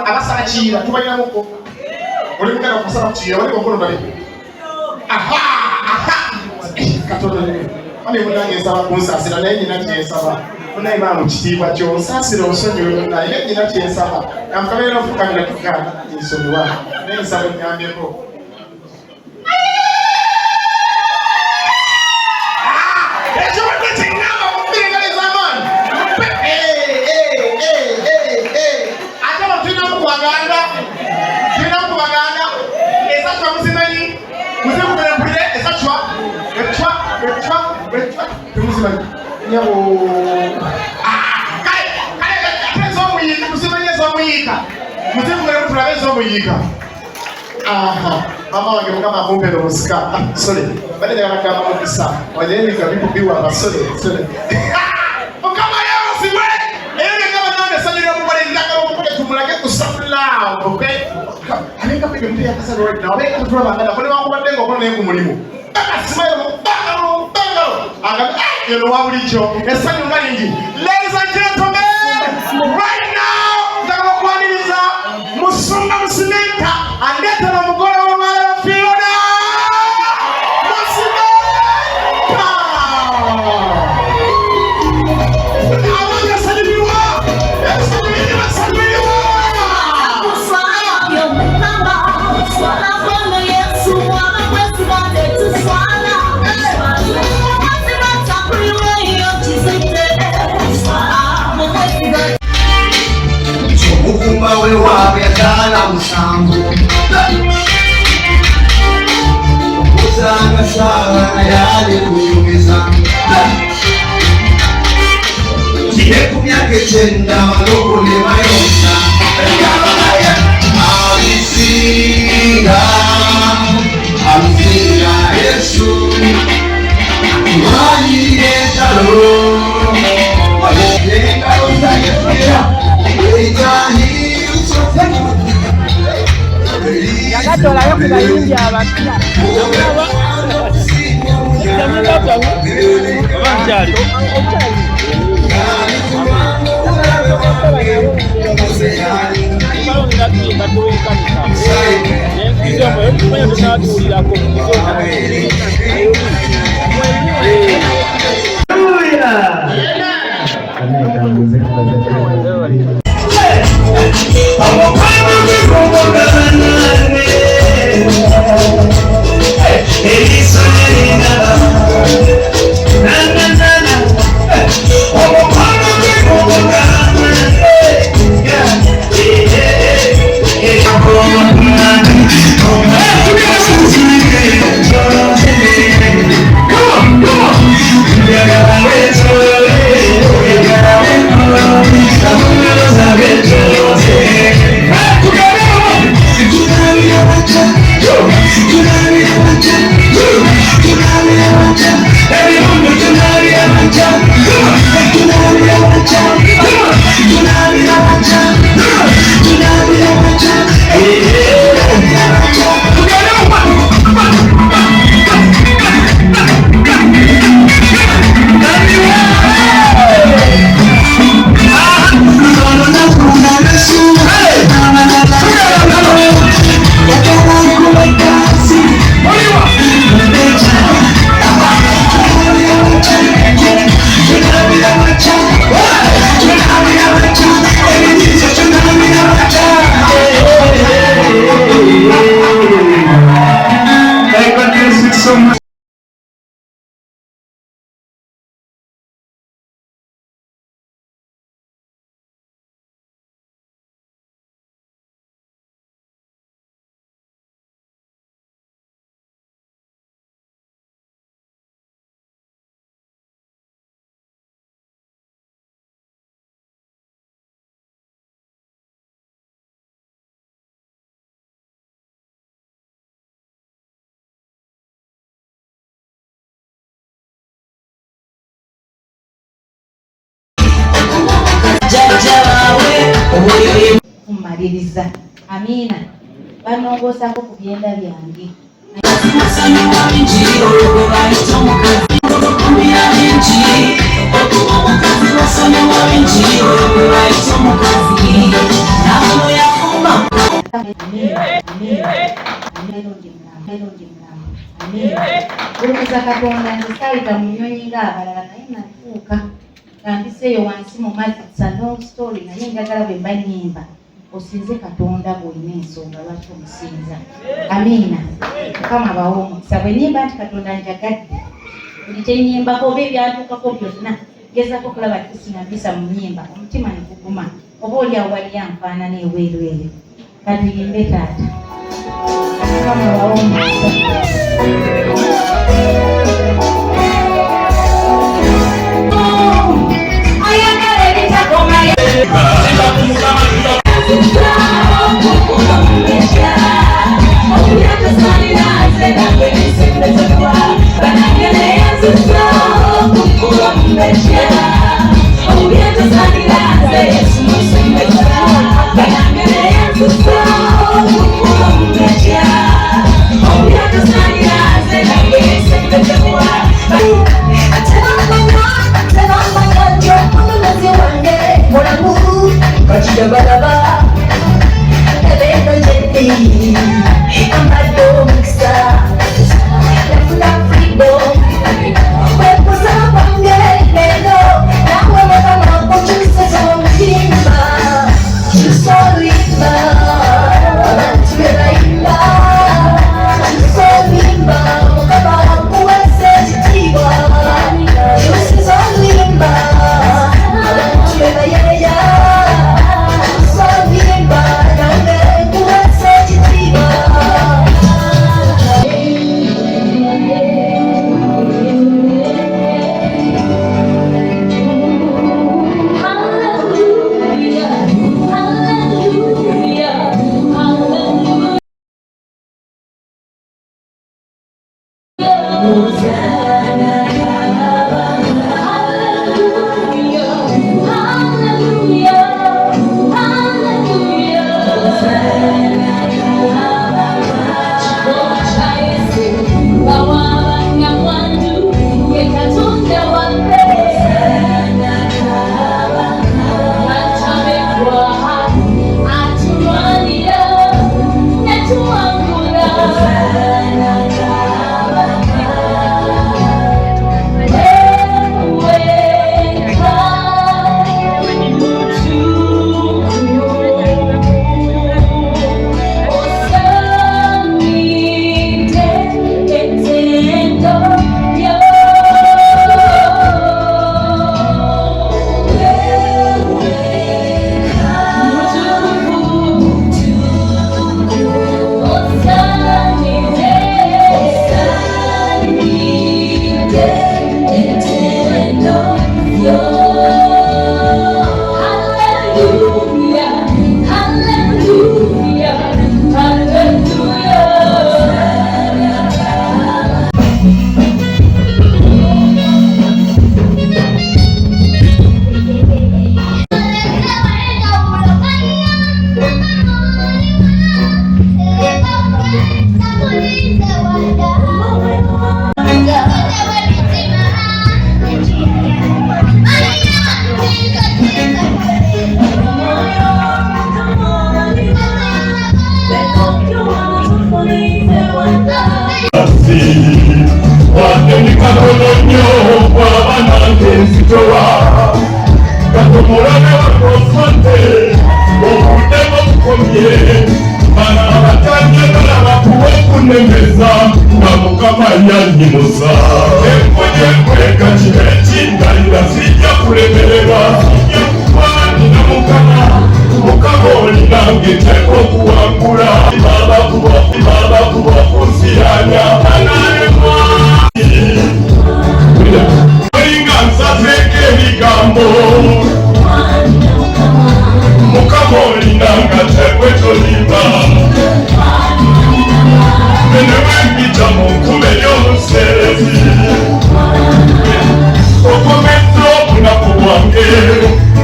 abasakira tubalina muko. Oli mukana kusala kuchira wali kokono bali. Aha! Katonda ne. Ani munange saba kunsasira naye nyina kyesaba. Munaye mamu kitiibwa kyo nsasira osonyiwe naye nyina kyesaba. Kamkalera fukamira tukana nsonyiwa. Naye nsaba nyambyeko. Mama wange mukama kumpe no musika. Sorry. Bale ndagala kama mukisa. Wajeni kabibu biwa sorry. Mukama yao siwe. Ene kama none sanira mubale ndaka mukule tumulage kusafula. Okay? Aleka pige mpia kasa right now. Aleka tuwa bangala. Kole wangu badengo kono ne kumulimu. Smile bangalo. Aga yelo wabulicho. Esanyu ngalingi. Ladies and gentlemen, right now ndaka kwaniriza musumba MUSIIMENTA andeta na mugore wa PHIONA. MUSIIMENTA. Awanga salimiwa. Salimiwa. Swala yo mukamba. Swala kwa Yesu wana kwetu bade swala. Mukumba we wabyagala musango Kusanga sana yali kuyumiza Kile kumyaka 9 walokulema yonsa Amisinga Yesu Mani yetalo Wajenga usayefia Yakatola yokubayinja abakira. kumaliriza. Amina. Banongoosako ku byenda byange. Olukuza Katonda nzisalita mu nnyonyi ng'abalala naye nafuuka nga mbiseeyo wansi mu mazzi no story naye njagala bwe mba nnyimba osinze Katonda bw'olina ensonga lwaki omusinza. Amiina. Mukama bawe omukisa bwe nnyimba nti Katonda njagadde buli kye nnyembako oba ebyantuukako byonna gezaako okulaba tisinabisa mu nnyimba omutima ne guguma oba oli awo wali yanfaanana eweeru eyo katuyimbe taata. Mukama bawe omukisa.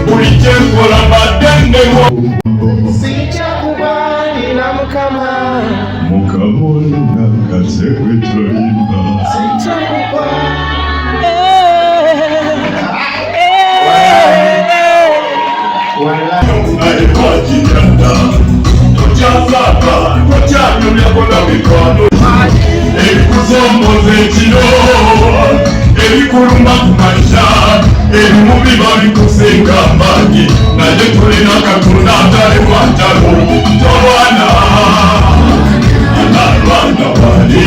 Buli kyenkola badde ndewo ebikuluma kumasha ebimu biba bikusinga amaanyi naye tulina katonda atali mwantalo tolwana analwana wali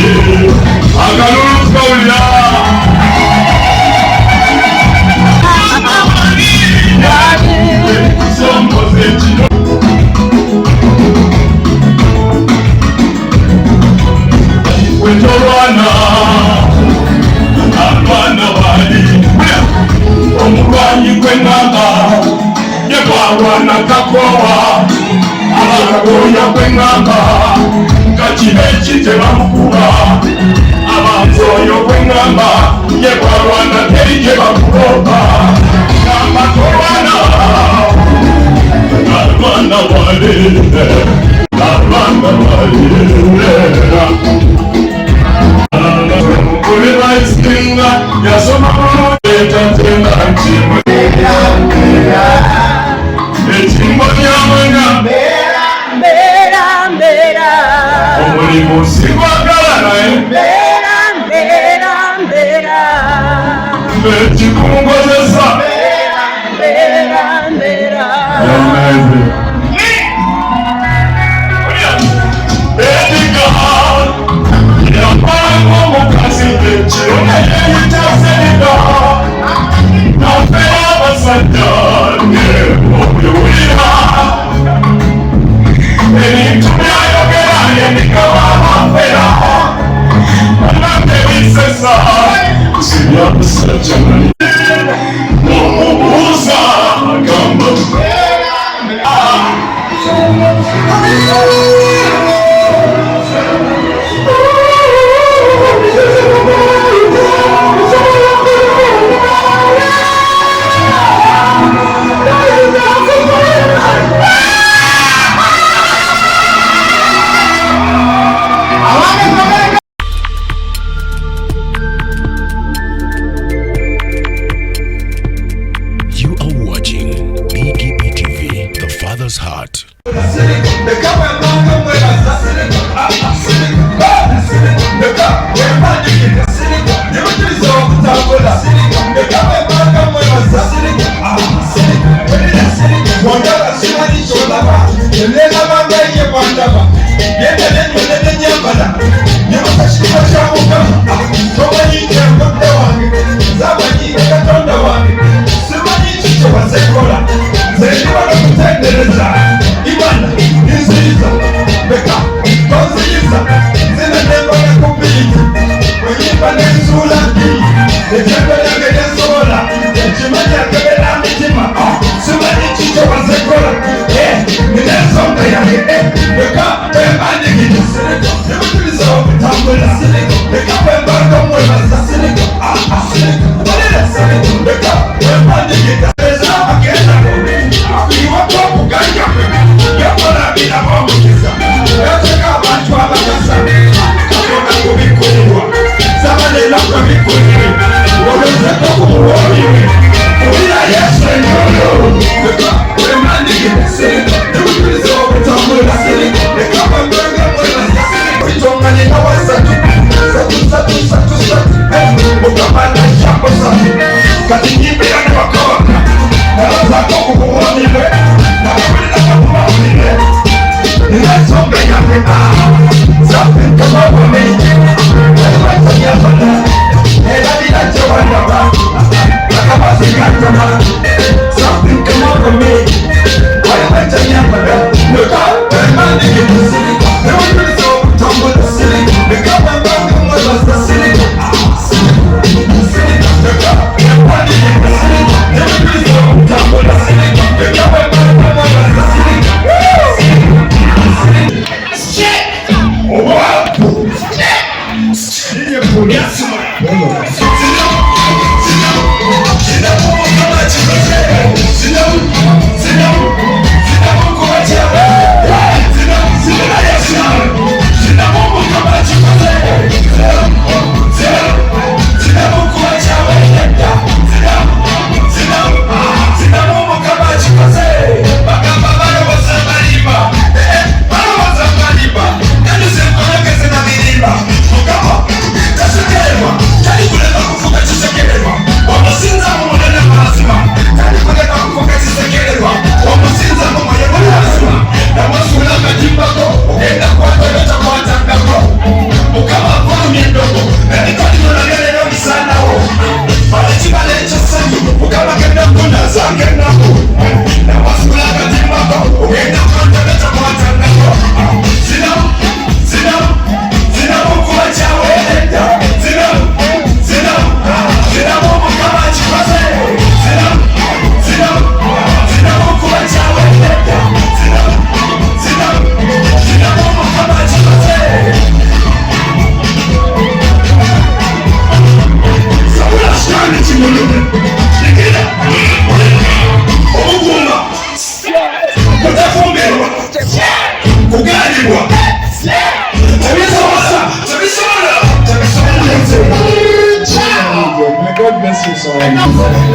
akalulu tukawulira kusomboza ekiro wetolwana alwana wali omulwanyi gwengamba yekwalwana takowa abagoya gwengamba kakibeki tebamukuba abantu oyo gwengamba yekwalwana teri gyebakuloba gamba tolwana alwana wali alwana wali Kulibaiskinga yasoma kuletantenga nchimwera echimbo nyamwenga mbera omulimu sigwagala naye mbera ekikungozesa mbera You are watching BGPTV, The Father's Heart. Look up, God bless you so Mama,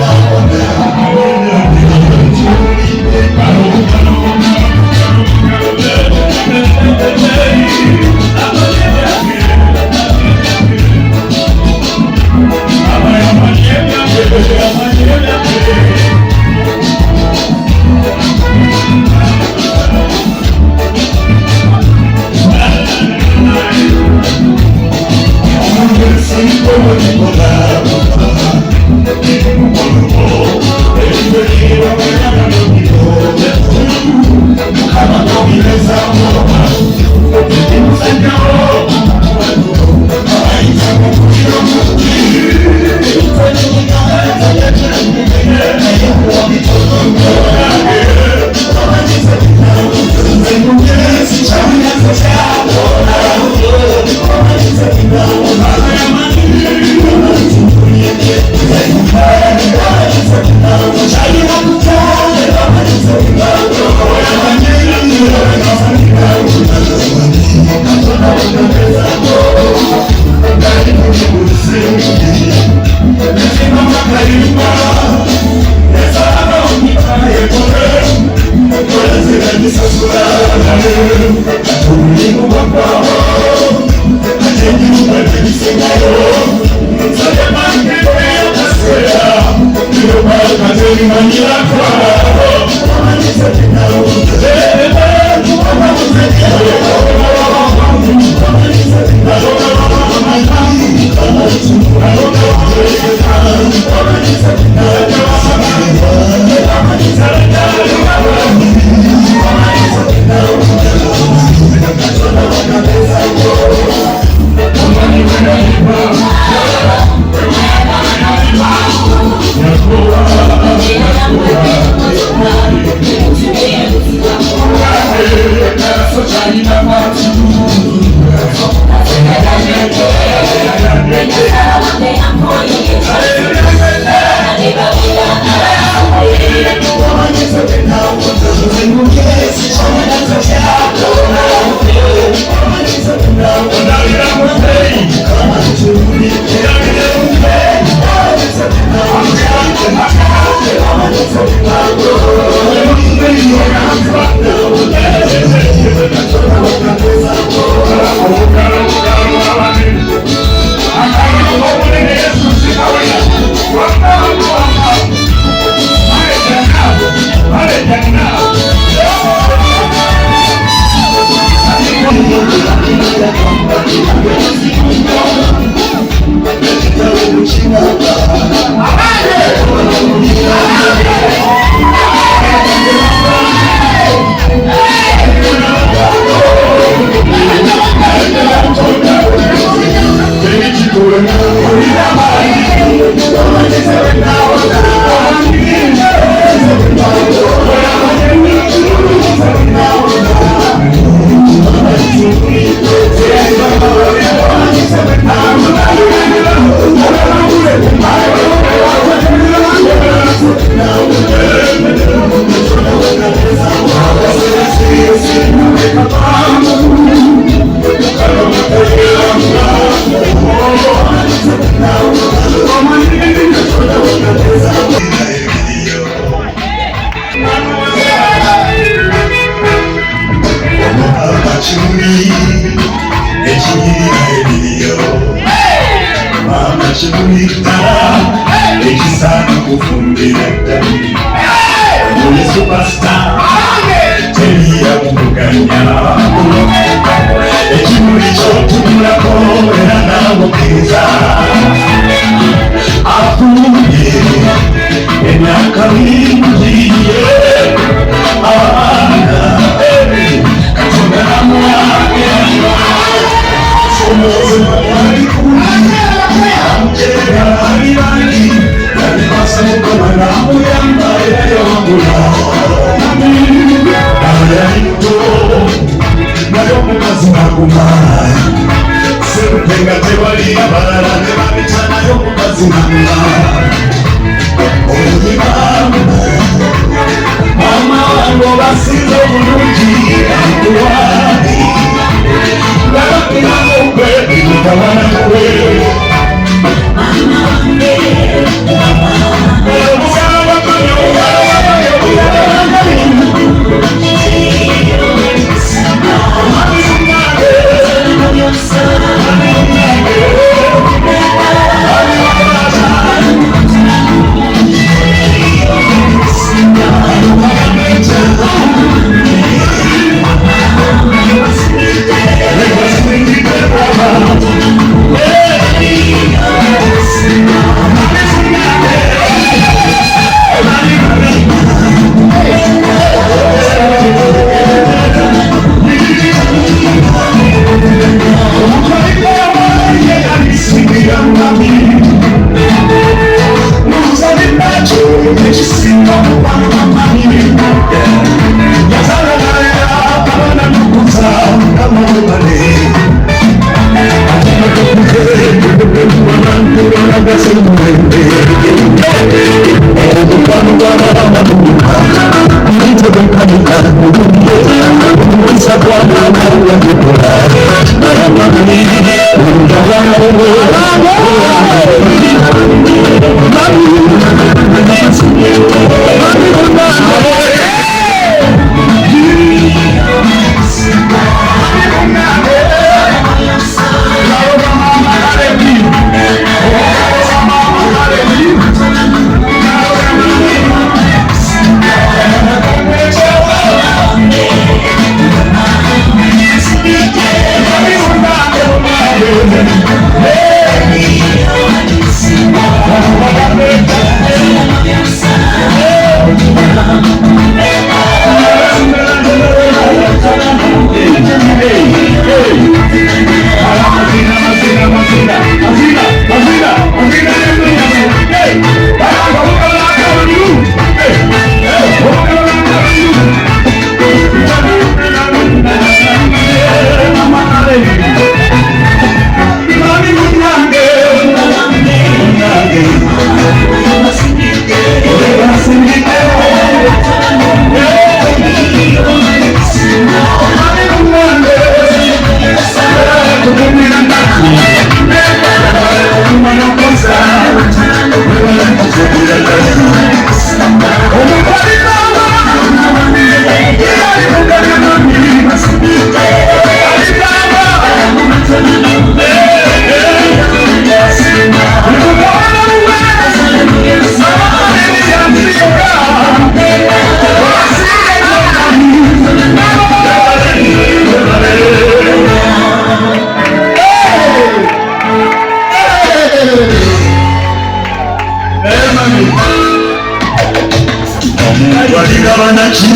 Walira banaki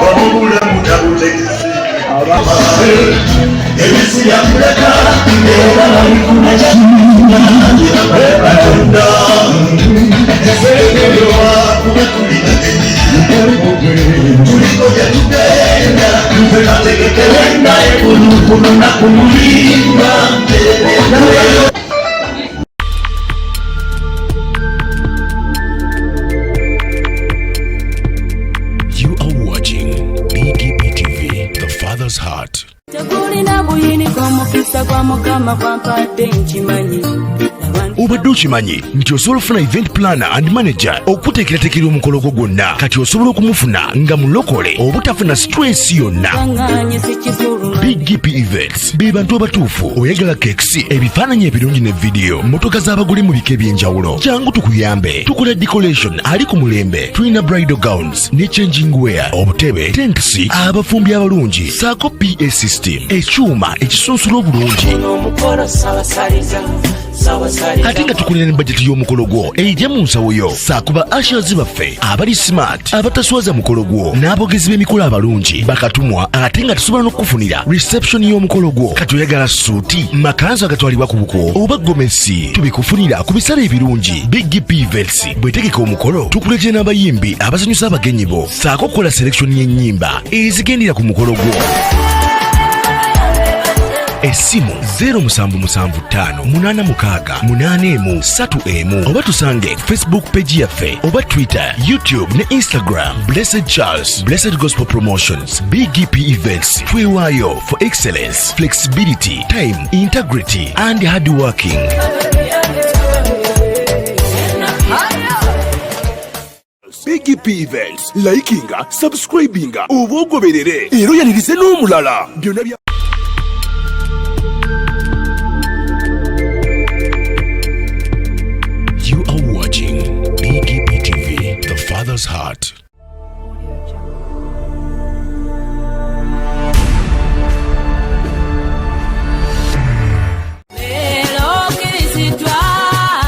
babubulamu nabutegesi ebisi yakuleka era babifuna kibatonda eseekerewa kuba tulinagenyi tuliko gyetugenda tutegategekerenda ekulukulu nakumulimba You are watching BGPTV, The Father's Heart. Obadde okimanyi nti osobola ofuna event planner and manager okuteekerateekera omukolo gwo gwonna kati osobola okumufuna nga mulokole obutafuna stress yonna. BGPevents be bantu abatuufu oyagala kekisi ebifaananyi ebirungi ne vidiyo motoka z'abagole mu bika eby'enjawulo kyangu tukuyambe tukola decoration ali ku mulembe tulina bridal gowns ne changing wear obutebe tentsi abafumbi abalungi saako PA system ekyuma ekisunsula obulungi ate nga tukulira ne bajeti y'omukolo gwo ejja mu nsawo yo saakuba ashers baffe abali smart abataswaza mukolo gwo n'abogezi b'emikolo abalungi bakatumwa ate nga tusobola n'okukufunira reception y'omukolo gwo kati oyagala suuti makanzu agatwalibwa ku buko oba gomesi tubikufunira ku bisale ebirungi. BGPevents bwetegeka omukolo tukuletera n'abayimbi abasanyusa abagenyi bo saako okukola selection y'ennyimba ezigendera ku mukolo gwo. Esimu 07758683 oba tusange Facebook page yaffe oba Twitter, YouTube ne Instagram. Blessed Charles, Blessed Gospel Promotions, BGPevents. Twewaayo for excellence, flexibility, time, integrity and hard working. BGPevents, likinga, subscribinga, oba ogoberere era oyanirize n'omulala byonna bya You are watching BGPTV, The Father's Heart.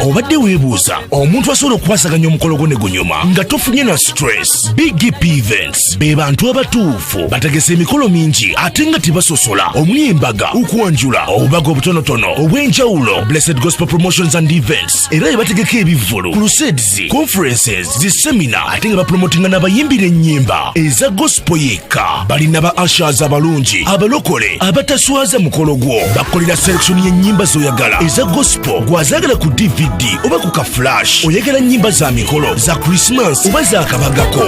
Obadde weebuuza omuntu asobola okukwasaganya omukolo gwo ne gunyuma nga tofunye na stress. BGPevents be bantu abatuufu bategesa emikolo mingi ate nga tebasosola omuli embaga, Kwanjula, obubaga obutonotono obw'enjawulo, Blessed Gospel Promotions and Events era ebategeka ebivvulu, crusades, conferences, zisemina ate nga bapromotinga n'abayimbira ennyimba eza gospel yekka. Balina ba ushers abalungi abalokole abataswaza mukolo gwo bakolera selection y'ennyimba z'oyagala eza gospel gwazagala ku DVD oba ku ka flash. Oyagala nnyimba za mikolo za Christmas oba za kabagako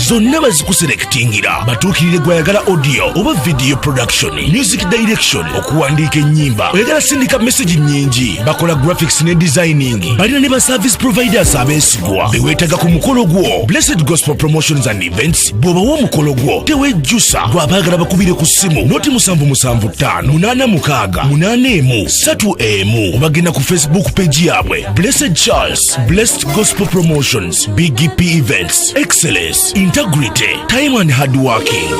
zonna bazikuselektingira batuukirire gwayagala audio oba video production, music direction, okuwandiika ennyimba. Oyagala sindika message nnyingi bakola graphics ne designing. Balina ne ba service providers abeesigwa beweetaga ku mukolo gwo. Blessed Gospel Promotions and Events bw'obawa omukolo gwo tewejjusa gwabaagala bakubire ku ssimu noti 7758683 obagenda ku Facebook page yabwe Blessed Charles, Blessed Gospel Promotions, BGPevents, excellence, integrity, time and hard working.